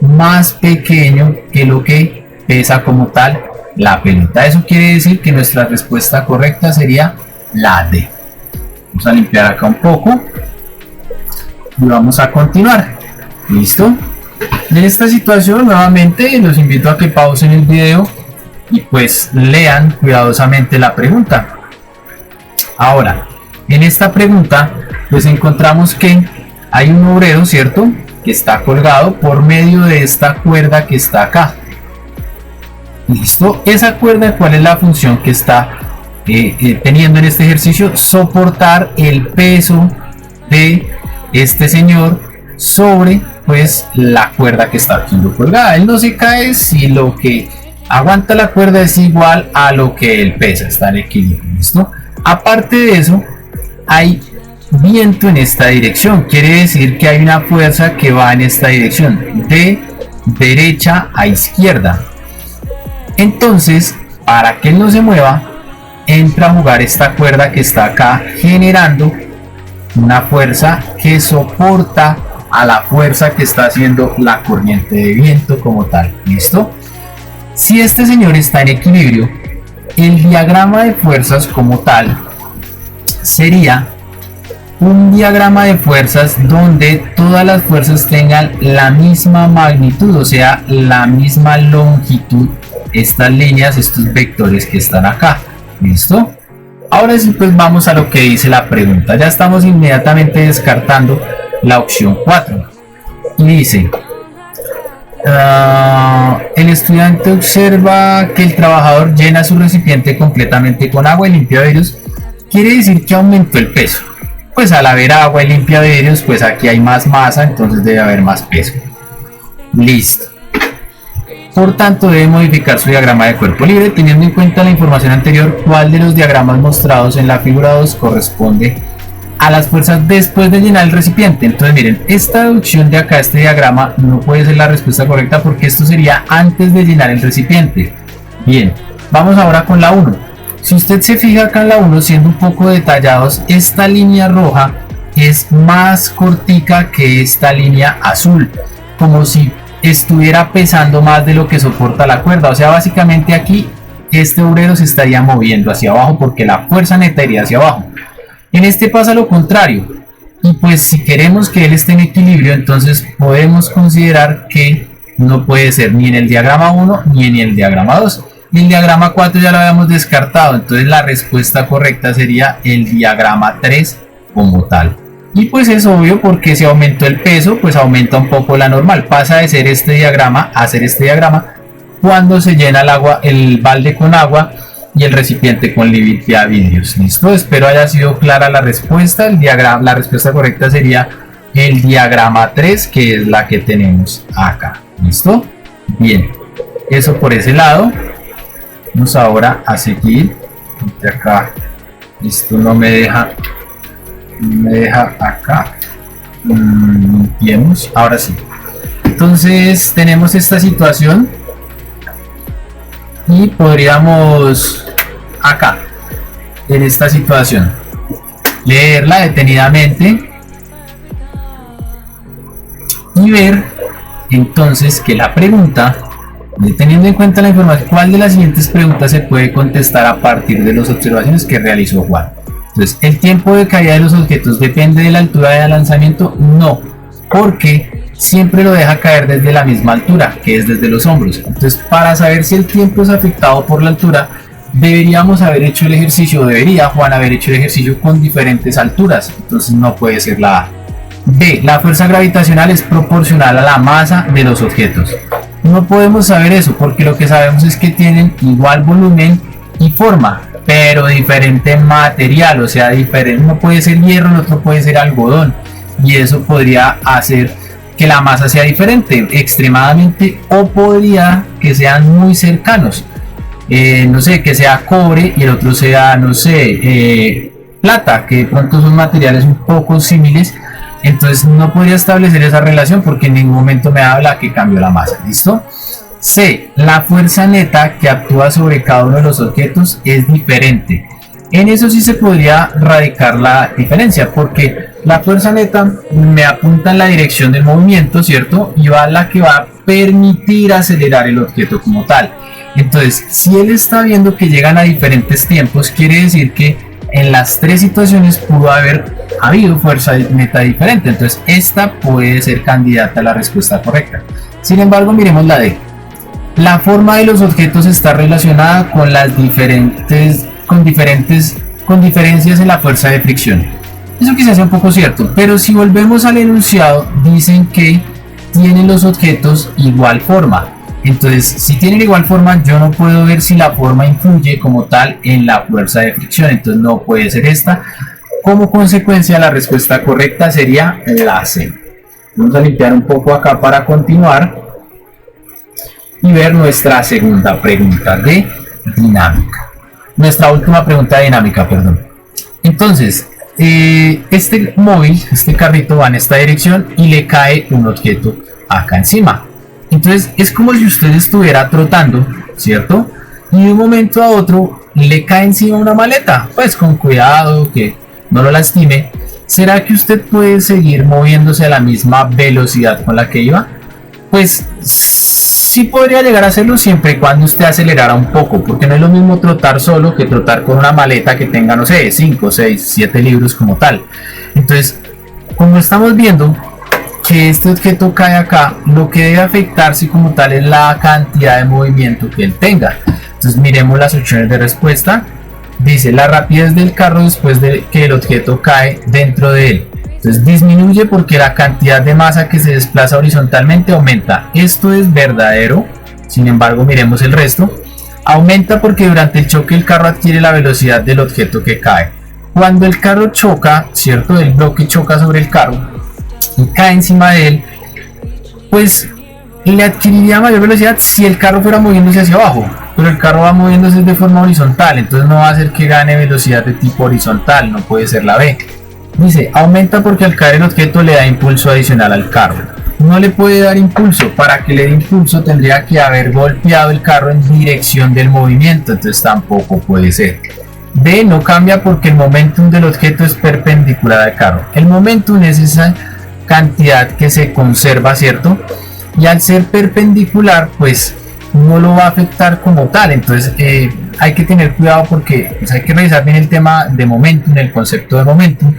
más pequeño que lo que pesa como tal la pelota. Eso quiere decir que nuestra respuesta correcta sería la D. Vamos a limpiar acá un poco y vamos a continuar. ¿Listo? En esta situación, nuevamente los invito a que pausen el video y pues lean cuidadosamente la pregunta. Ahora, en esta pregunta pues encontramos que hay un obrero, ¿cierto?, que está colgado por medio de esta cuerda que está acá. ¿Listo? Esa cuerda, ¿cuál es la función que está teniendo en este ejercicio? Soportar el peso de este señor sobre pues la cuerda que está siendo colgada. Él no se cae si lo que aguanta la cuerda es igual a lo que él pesa, está en equilibrio. ¿Listo? Aparte de eso, hay viento en esta dirección, quiere decir que hay una fuerza que va en esta dirección, de derecha a izquierda. Entonces, para que él no se mueva, entra a jugar esta cuerda que está acá, generando una fuerza que soporta a la fuerza que está haciendo la corriente de viento como tal. ¿Listo? Si este señor está en equilibrio, el diagrama de fuerzas como tal sería un diagrama de fuerzas donde todas las fuerzas tengan la misma magnitud, o sea, la misma longitud. Estas líneas, estos vectores que están acá. ¿Listo? Ahora sí, pues vamos a lo que dice la pregunta. Ya estamos inmediatamente descartando la opción 4 y dice: el estudiante observa que el trabajador llena su recipiente completamente con agua y limpiavidrios. Quiere decir que aumentó el peso. Pues al haber agua y limpiavidrios, pues aquí hay más masa, entonces debe haber más peso. Listo. Por tanto, debe modificar su diagrama de cuerpo libre. Teniendo en cuenta la información anterior, ¿cuál de los diagramas mostrados en la figura 2 corresponde a las fuerzas después de llenar el recipiente? Entonces miren, esta deducción de acá, este diagrama, no puede ser la respuesta correcta, porque esto sería antes de llenar el recipiente. Bien, vamos ahora con la 1. Si usted se fija acá en la 1, siendo un poco detallados, esta línea roja es más cortica que esta línea azul, como si estuviera pesando más de lo que soporta la cuerda. O sea, básicamente aquí este obrero se estaría moviendo hacia abajo porque la fuerza neta iría hacia abajo. En este pasa lo contrario, Y pues si queremos que él esté en equilibrio, entonces podemos considerar que no puede ser ni en el diagrama 1 ni en el diagrama 2. Y el diagrama 4 ya lo habíamos descartado, entonces la respuesta correcta sería el diagrama 3 como tal. Y pues es obvio, porque si aumentó el peso, pues aumenta un poco la normal. Pasa de ser este diagrama a ser este diagrama cuando se llena el agua, el balde con agua y el recipiente con limpiavidrios. Listo, espero haya sido clara la respuesta. La respuesta correcta sería el diagrama 3, que es la que tenemos acá. Listo, bien, eso por ese lado. Vamos ahora a seguir de acá. Esto no me deja acá. Limpiemos, ahora sí. Entonces tenemos esta situación y podríamos acá, en esta situación, leerla detenidamente y ver entonces que la pregunta, teniendo en cuenta la información, ¿cuál de las siguientes preguntas se puede contestar a partir de las observaciones que realizó Juan? Entonces, ¿el tiempo de caída de los objetos depende de la altura de lanzamiento? No, porque siempre lo deja caer desde la misma altura, que es desde los hombros. Entonces, para saber si el tiempo es afectado por la altura, deberíamos haber hecho el ejercicio, debería Juan haber hecho el ejercicio con diferentes alturas. Entonces, no puede ser la A. B, la fuerza gravitacional es proporcional a la masa de los objetos. No podemos saber eso, porque lo que sabemos es que tienen igual volumen y forma, pero diferente material, o sea, diferente. Uno puede ser hierro, el otro puede ser algodón, y eso podría hacer que la masa sea diferente extremadamente, o podría que sean muy cercanos. No sé, que sea cobre y el otro sea, no sé, plata, que de pronto son materiales un poco similares. Entonces no podría establecer esa relación porque en ningún momento me habla que cambió la masa. ¿Listo? C, la fuerza neta que actúa sobre cada uno de los objetos es diferente. En eso sí se podría radicar la diferencia, porque la fuerza neta me apunta en la dirección del movimiento, ¿cierto? Y va la que va a permitir acelerar el objeto como tal. Entonces, si él está viendo que llegan a diferentes tiempos, quiere decir que en las tres situaciones pudo haber habido fuerza neta diferente. Entonces, esta puede ser candidata a la respuesta correcta. Sin embargo, miremos la D. La forma de los objetos está relacionada con las diferencias en la fuerza de fricción. Eso quizás sea un poco cierto, pero si volvemos al enunciado, dicen que tienen los objetos igual forma. Entonces, si tienen igual forma, yo no puedo ver si la forma influye como tal en la fuerza de fricción. Entonces, no puede ser esta. Como consecuencia, la respuesta correcta sería la C. Vamos a limpiar un poco acá para continuar y ver nuestra segunda pregunta de dinámica. Nuestra última pregunta de dinámica, perdón. Entonces, este móvil, este carrito va en esta dirección y le cae un objeto acá encima. Entonces, es como si usted estuviera trotando, ¿cierto? Y de un momento a otro le cae encima una maleta. Pues con cuidado, que no lo lastime. ¿Será que usted puede seguir moviéndose a la misma velocidad con la que iba? Pues sí podría llegar a hacerlo siempre y cuando usted acelerara un poco, porque no es lo mismo trotar solo que trotar con una maleta que tenga, no sé, 5, 6, 7 libros como tal. Entonces, como estamos viendo que este objeto cae acá, lo que debe afectarse como tal es la cantidad de movimiento que él tenga. Entonces miremos las opciones de respuesta. Dice la rapidez del carro después de que el objeto cae dentro de él. Entonces disminuye porque la cantidad de masa que se desplaza horizontalmente aumenta. Esto es verdadero. Sin embargo, miremos el resto. Aumenta porque durante el choque el carro adquiere la velocidad del objeto que cae. Cuando el carro choca, ¿cierto? El bloque choca sobre el carro y cae encima de él, pues le adquiriría mayor velocidad si el carro fuera moviéndose hacia abajo. Pero el carro va moviéndose de forma horizontal, entonces no va a hacer que gane velocidad de tipo horizontal, no puede ser la B. Dice, aumenta porque al caer el objeto le da impulso adicional al carro. No le puede dar impulso, para que le dé impulso tendría que haber golpeado el carro en dirección del movimiento, entonces tampoco puede ser. D, no cambia porque el momentum del objeto es perpendicular al carro. El momentum es esa cantidad que se conserva, ¿cierto? Y al ser perpendicular, pues no lo va a afectar como tal. Entonces hay que tener cuidado porque pues, hay que revisar bien el tema de momentum, el concepto de momentum.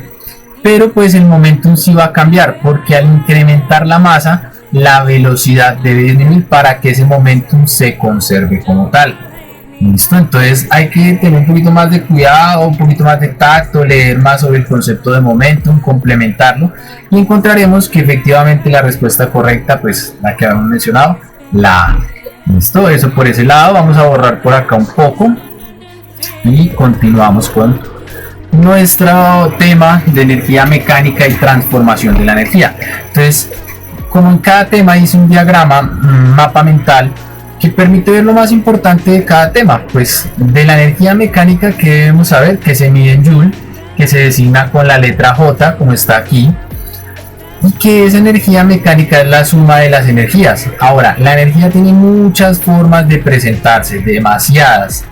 pero pues el momentum sí va a cambiar, porque al incrementar la masa, la velocidad debe disminuir para que ese momentum se conserve como tal. Listo, entonces hay que tener un poquito más de cuidado, un poquito más de tacto, leer más sobre el concepto de momentum, complementarlo, y encontraremos que efectivamente la respuesta correcta, pues la que habíamos mencionado, la A. Listo, eso por ese lado. Vamos a borrar por acá un poco y continuamos con nuestro tema de energía mecánica y transformación de la energía. Entonces, como en cada tema hice un diagrama, un mapa mental que permite ver lo más importante de cada tema, pues de la energía mecánica, que debemos saber que se mide en Joule, que se designa con la letra J como está aquí, y que esa energía mecánica es la suma de las energías. Ahora, la energía tiene muchas formas de presentarse, demasiadas.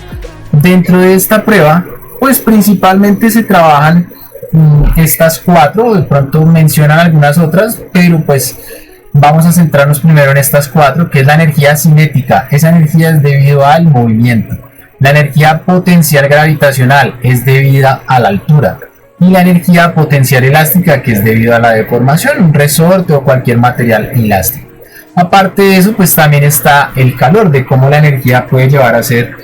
Dentro de esta prueba, pues principalmente se trabajan estas cuatro, de pronto mencionan algunas otras, pero pues vamos a centrarnos primero en estas cuatro, que es la energía cinética. Esa energía es debido al movimiento. La energía potencial gravitacional es debida a la altura. Y la energía potencial elástica, que es debido a la deformación, un resorte o cualquier material elástico. Aparte de eso, pues también está el calor, de cómo la energía puede llegar a ser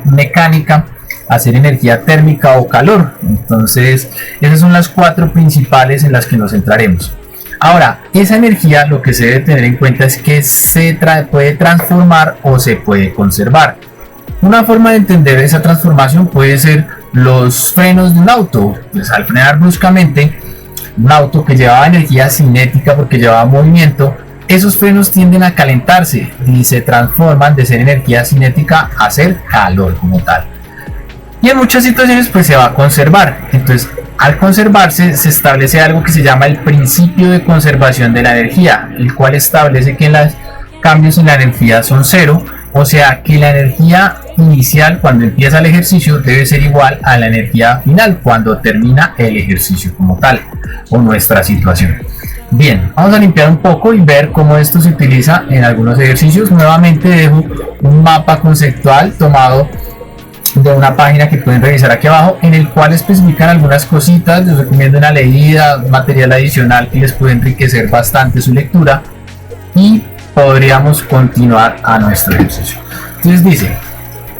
mecánica, a ser energía térmica o calor. Entonces, esas son las cuatro principales en las que nos centraremos. Ahora, esa energía, lo que se debe tener en cuenta es que se puede transformar o se puede conservar. Una forma de entender esa transformación puede ser los frenos de un auto. Pues al frenar bruscamente, un auto que llevaba energía cinética porque llevaba movimiento, esos frenos tienden a calentarse y se transforman de ser energía cinética a ser calor como tal. Y en muchas situaciones pues se va a conservar. Entonces, al conservarse se establece algo que se llama el principio de conservación de la energía, el cual establece que los cambios en la energía son cero, o sea que la energía inicial cuando empieza el ejercicio debe ser igual a la energía final cuando termina el ejercicio como tal, o nuestra situación. Bien, vamos a limpiar un poco y ver cómo esto se utiliza en algunos ejercicios. Nuevamente dejo un mapa conceptual tomado de una página que pueden revisar aquí abajo, en el cual especifican algunas cositas. Les recomiendo una leída, material adicional que les puede enriquecer bastante su lectura, y podríamos continuar a nuestro ejercicio. Entonces dice,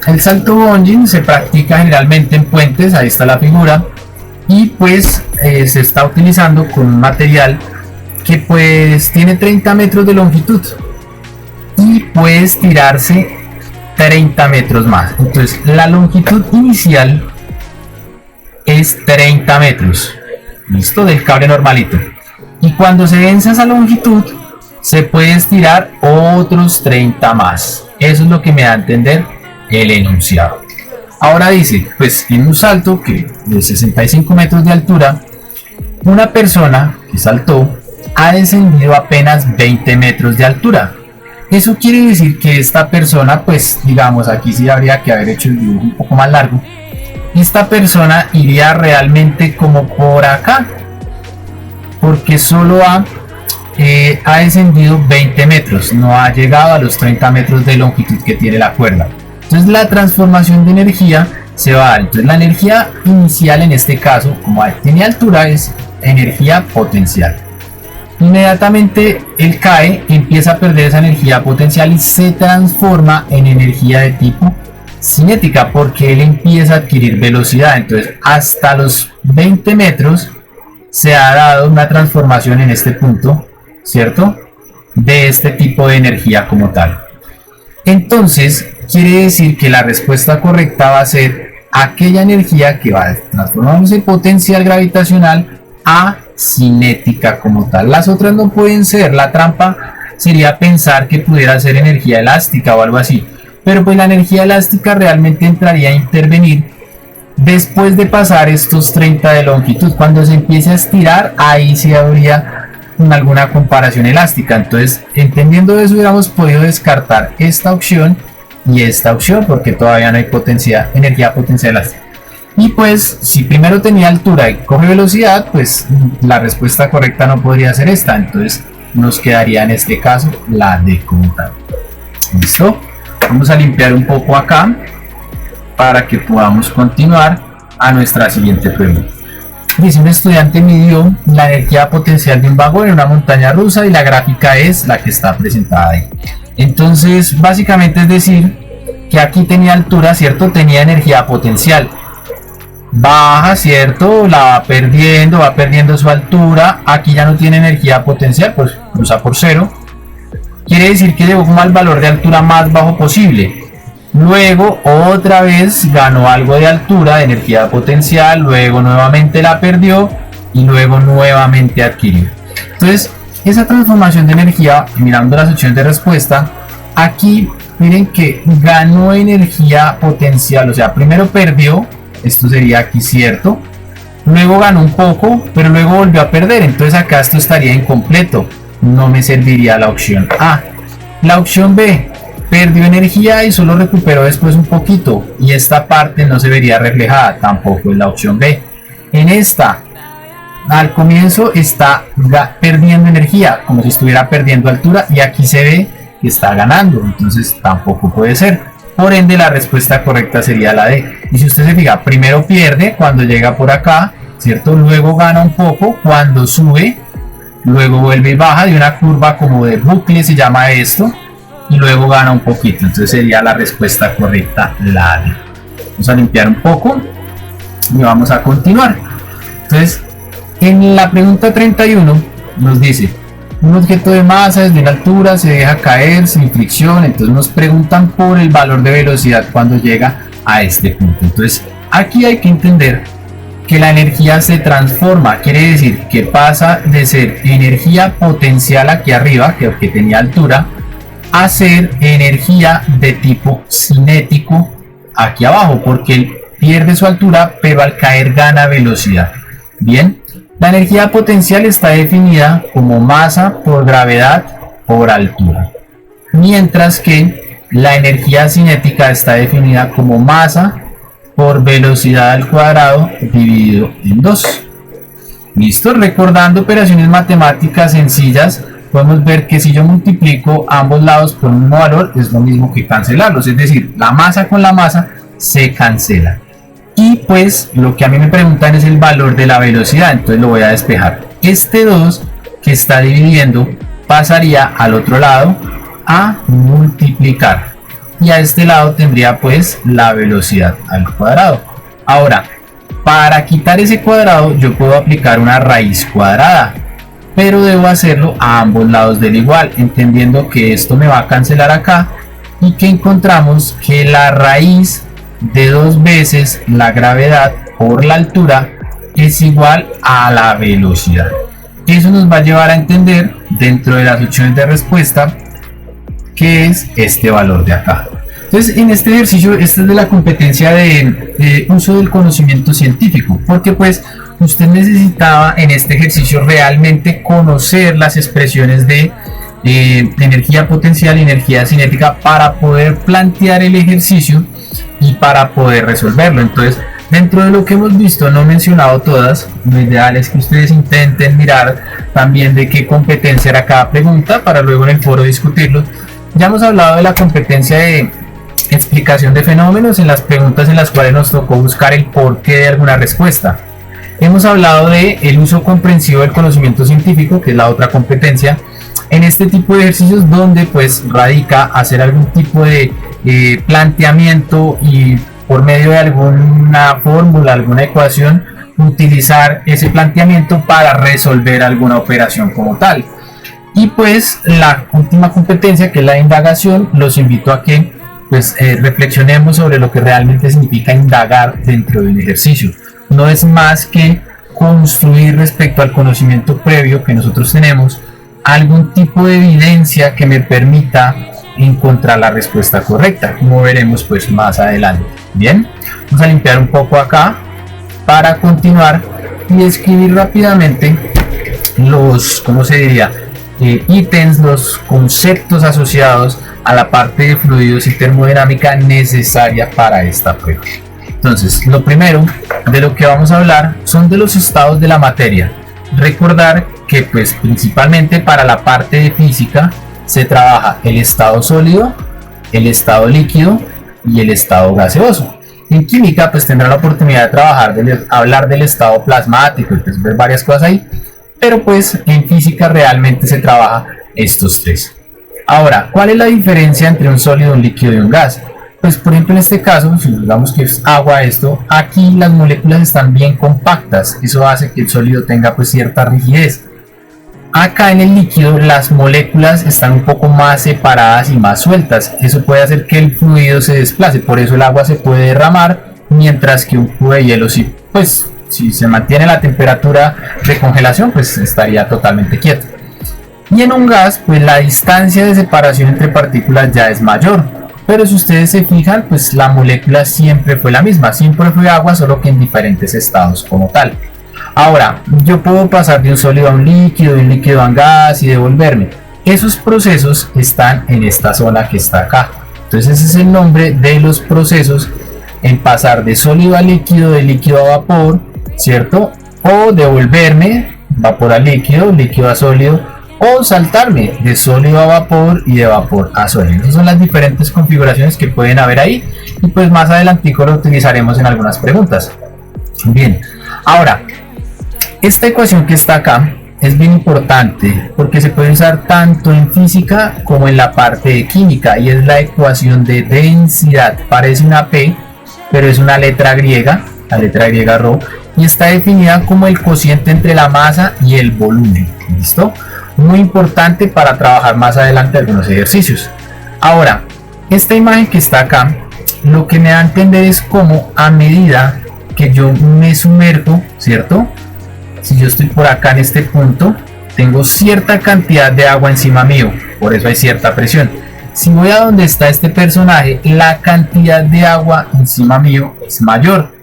el salto bungee se practica generalmente en puentes, ahí está la figura, y pues se está utilizando con un material que pues tiene 30 metros de longitud y puede estirarse 30 metros más. Entonces la longitud inicial es 30 metros, listo, del cable normalito, y cuando se vence esa longitud se puede estirar otros 30 más. Eso es lo que me da a entender el enunciado. Ahora dice, pues en un salto que de 65 metros de altura, una persona que saltó ha descendido apenas 20 metros de altura. Eso quiere decir que esta persona, pues digamos, aquí sí habría que haber hecho el dibujo un poco más largo. Esta persona iría realmente como por acá, porque solo ha descendido 20 metros, no ha llegado a los 30 metros de longitud que tiene la cuerda. Entonces la transformación de energía se va a dar. Entonces la energía inicial en este caso, como tiene altura, es energía potencial. Inmediatamente él cae, empieza a perder esa energía potencial y se transforma en energía de tipo cinética, porque él empieza a adquirir velocidad. Entonces hasta los 20 metros se ha dado una transformación en este punto, ¿cierto?, de este tipo de energía como tal. Entonces quiere decir que la respuesta correcta va a ser aquella energía que va transformándose de potencial gravitacional a cinética como tal. Las otras no pueden ser. La trampa sería pensar que pudiera ser energía elástica o algo así, pero pues la energía elástica realmente entraría a intervenir después de pasar estos 30 de longitud. Cuando se empiece a estirar, ahí sí habría alguna comparación elástica. Entonces, entendiendo eso, hubiéramos podido descartar esta opción y esta opción, porque todavía no hay energía potencial elástica. Y pues si primero tenía altura y coge velocidad, pues la respuesta correcta no podría ser esta. Entonces nos quedaría en este caso la D como tal. ¿Listo? Vamos a limpiar un poco acá para que podamos continuar a nuestra siguiente pregunta. Dice: un estudiante midió la energía potencial de un vagón en una montaña rusa y la gráfica es la que está presentada ahí. Entonces, básicamente es decir que aquí tenía altura, ¿cierto? Tenía energía potencial. Baja, ¿cierto? La va perdiendo su altura. Aquí ya no tiene energía potencial, pues cruza por cero. Quiere decir que llegó al valor de altura más bajo posible. Luego otra vez ganó algo de altura, de energía potencial, luego nuevamente la perdió y luego nuevamente adquirió. Entonces, esa transformación de energía, mirando las opciones de respuesta, aquí miren que ganó energía potencial, o sea, primero perdió, esto sería aquí, ¿cierto? Luego ganó un poco, pero luego volvió a perder, entonces acá esto estaría incompleto, no me serviría la opción A. La opción B: perdió energía y solo recuperó después un poquito, y esta parte no se vería reflejada, tampoco es la opción B. En esta, al comienzo está perdiendo energía, como si estuviera perdiendo altura, y aquí se ve que está ganando, entonces tampoco puede ser. Por ende, la respuesta correcta sería la D. Y si usted se fija, primero pierde cuando llega por acá, ¿cierto? Luego gana un poco cuando sube, luego vuelve y baja de una curva como de bucle, se llama esto, y luego gana un poquito. Entonces sería la respuesta correcta la D. Vamos a limpiar un poco y vamos a continuar. Entonces, en la pregunta 31 nos dice: un objeto de masa desde una altura se deja caer sin fricción. Entonces nos preguntan por el valor de velocidad cuando llega a este punto. Entonces aquí hay que entender que la energía se transforma, quiere decir que pasa de ser energía potencial aquí arriba, que tenía altura, a ser energía de tipo cinético aquí abajo, porque él pierde su altura pero al caer gana velocidad. Bien, la energía potencial está definida como masa por gravedad por altura, mientras que la energía cinética está definida como masa por velocidad al cuadrado dividido en 2. ¿Listo? Recordando operaciones matemáticas sencillas, podemos ver que si yo multiplico ambos lados por un mismo valor, es lo mismo que cancelarlos, es decir, la masa con la masa se cancela. Y pues lo que a mí me preguntan es el valor de la velocidad, entonces lo voy a despejar. Este 2 que está dividiendo pasaría al otro lado a multiplicar, y a este lado tendría pues la velocidad al cuadrado. Ahora, para quitar ese cuadrado yo puedo aplicar una raíz cuadrada, pero debo hacerlo a ambos lados del igual, entendiendo que esto me va a cancelar acá y que encontramos que la raíz de 2 veces la gravedad por la altura es igual a la velocidad. Eso nos va a llevar a entender dentro de las opciones de respuesta que es este valor de acá. Entonces, en este ejercicio, esta es de la competencia de uso del conocimiento científico, porque pues usted necesitaba en este ejercicio realmente conocer las expresiones de energía potencial y energía cinética para poder plantear el ejercicio y para poder resolverlo. Entonces, dentro de lo que hemos visto, no he mencionado todas, lo ideal es que ustedes intenten mirar también de qué competencia era cada pregunta para luego en el foro discutirlo. Ya hemos hablado de la competencia de explicación de fenómenos en las preguntas en las cuales nos tocó buscar el porqué de alguna respuesta. Hemos hablado de el uso comprensivo del conocimiento científico, que es la otra competencia, en este tipo de ejercicios donde pues radica hacer algún tipo de planteamiento y por medio de alguna fórmula, alguna ecuación, utilizar ese planteamiento para resolver alguna operación como tal. Y pues la última competencia, que es la indagación, los invito a que pues reflexionemos sobre lo que realmente significa indagar dentro de un ejercicio. No es más que construir respecto al conocimiento previo que nosotros tenemos algún tipo de evidencia que me permita encontrar la respuesta correcta, como veremos pues más adelante. Bien, vamos a limpiar un poco acá para continuar y escribir rápidamente los, ¿cómo se diría? Ítems, los conceptos asociados a la parte de fluidos y termodinámica necesaria para esta prueba. Entonces, lo primero de lo que vamos a hablar son de los estados de la materia. Recordar que pues principalmente para la parte de física se trabaja el estado sólido, el estado líquido y el estado gaseoso. En química pues tendrán la oportunidad de trabajar, hablar del estado plasmático y pues ver varias cosas ahí, pero pues en física realmente se trabaja estos tres. Ahora, ¿cuál es la diferencia entre un sólido, un líquido y un gas? Pues por ejemplo en este caso, si digamos que es agua esto, aquí las moléculas están bien compactas, eso hace que el sólido tenga pues cierta rigidez. Acá en el líquido las moléculas están un poco más separadas y más sueltas, eso puede hacer que el fluido se desplace, por eso el agua se puede derramar, mientras que un cubo de hielo sí, pues si se mantiene la temperatura de congelación pues estaría totalmente quieto. Y en un gas pues la distancia de separación entre partículas ya es mayor, pero si ustedes se fijan pues la molécula siempre fue la misma, siempre fue agua, solo que en diferentes estados como tal. Ahora, yo puedo pasar de un sólido a un líquido, de un líquido a un gas y devolverme. Esos procesos están en esta zona que está acá. Entonces ese es el nombre de los procesos en pasar de sólido a líquido, de líquido a vapor, ¿cierto? O devolverme, vapor a líquido, líquido a sólido, o saltarme de sólido a vapor y de vapor a sólido. Esas son las diferentes configuraciones que pueden haber ahí y pues más adelantico lo utilizaremos en algunas preguntas. Bien, ahora, esta ecuación que está acá es bien importante porque se puede usar tanto en física como en la parte de química y es la ecuación de densidad. Parece una P, pero es una letra griega, la letra griega ρ, y está definida como el cociente entre la masa y el volumen. ¿Listo? Muy importante para trabajar más adelante algunos ejercicios. Ahora, esta imagen que está acá, lo que me da a entender es cómo a medida que yo me sumerjo, ¿cierto? Si yo estoy por acá en este punto, tengo cierta cantidad de agua encima mío, por eso hay cierta presión. Si voy a donde está este personaje, la cantidad de agua encima mío es mayor.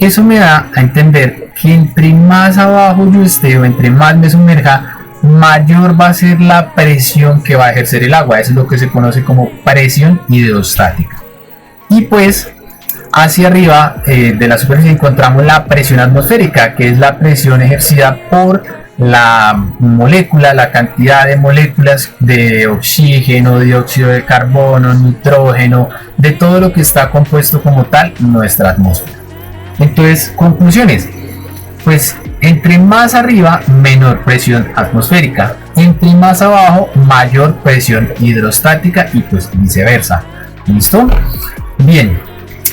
Eso me da a entender que entre más abajo yo esté o entre más me sumerja, mayor va a ser la presión que va a ejercer el agua. Eso es lo que se conoce como presión hidrostática. Y pues hacia arriba de la superficie encontramos la presión atmosférica, que es la presión ejercida por la molécula, la cantidad de moléculas de oxígeno, dióxido de carbono, nitrógeno, de todo lo que está compuesto como tal nuestra atmósfera. Entonces, conclusiones, pues entre más arriba menor presión atmosférica, entre más abajo mayor presión hidrostática y pues viceversa. ¿Listo? Bien,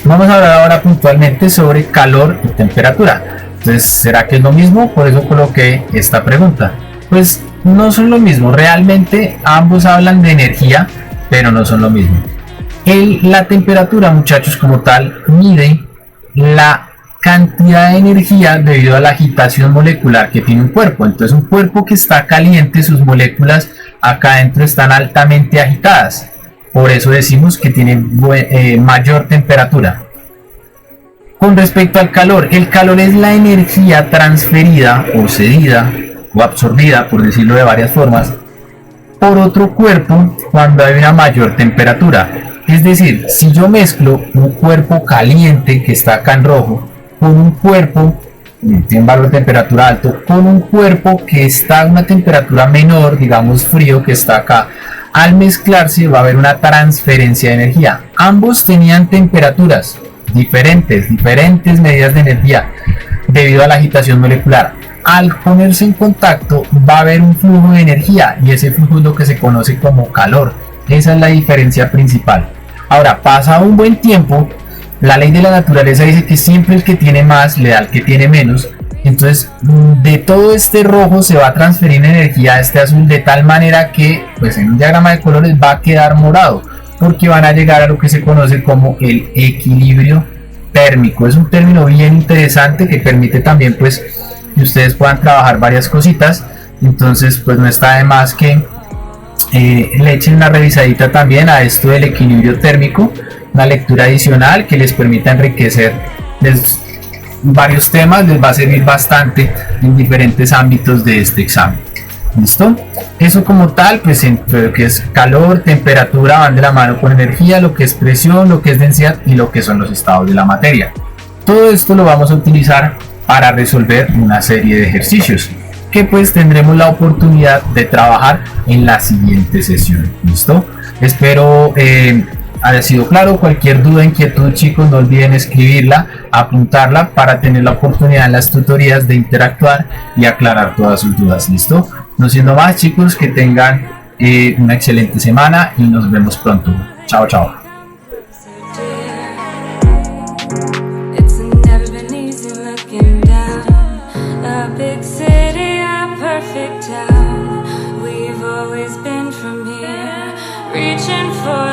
vamos a hablar ahora puntualmente sobre calor y temperatura. Entonces, ¿será que es lo mismo? Por eso coloqué esta pregunta. Pues no son lo mismo, realmente ambos hablan de energía, pero no son lo mismo. La temperatura, muchachos, como tal, mide la cantidad de energía debido a la agitación molecular que tiene un cuerpo. Entonces un cuerpo que está caliente, sus moléculas acá adentro están altamente agitadas, por eso decimos que tiene mayor temperatura. Con respecto al calor, el calor es la energía transferida o cedida o absorbida, por decirlo de varias formas, por otro cuerpo cuando hay una mayor temperatura. Es decir, si yo mezclo un cuerpo caliente que está acá en rojo con un cuerpo, tiene un valor de temperatura alto, con un cuerpo que está a una temperatura menor, digamos frío, que está acá, al mezclarse va a haber una transferencia de energía. Ambos tenían temperaturas diferentes medidas de energía debido a la agitación molecular. Al ponerse en contacto va a haber un flujo de energía y ese flujo es lo que se conoce como calor. Esa es la diferencia principal. Ahora, pasa un buen tiempo, la ley de la naturaleza dice que siempre el que tiene más le da al que tiene menos. Entonces, de todo este rojo se va a transferir energía a este azul de tal manera que, pues en un diagrama de colores va a quedar morado, porque van a llegar a lo que se conoce como el equilibrio térmico. Es un término bien interesante que permite también, pues, que ustedes puedan trabajar varias cositas. Entonces, pues no está de más que le echen una revisadita también a esto del equilibrio térmico, una lectura adicional que les permita enriquecer varios temas, les va a servir bastante en diferentes ámbitos de este examen. ¿Listo? Eso como tal, pues lo que es calor, temperatura van de la mano con energía, lo que es presión, lo que es densidad y lo que son los estados de la materia. Todo esto lo vamos a utilizar para resolver una serie de ejercicios que pues tendremos la oportunidad de trabajar en la siguiente sesión. ¿Listo? Espero haya sido claro. Cualquier duda, inquietud, chicos, no olviden escribirla, apuntarla para tener la oportunidad en las tutorías de interactuar y aclarar todas sus dudas. ¿Listo? No siendo más, chicos, que tengan una excelente semana y nos vemos pronto. Chao, chao. Reaching for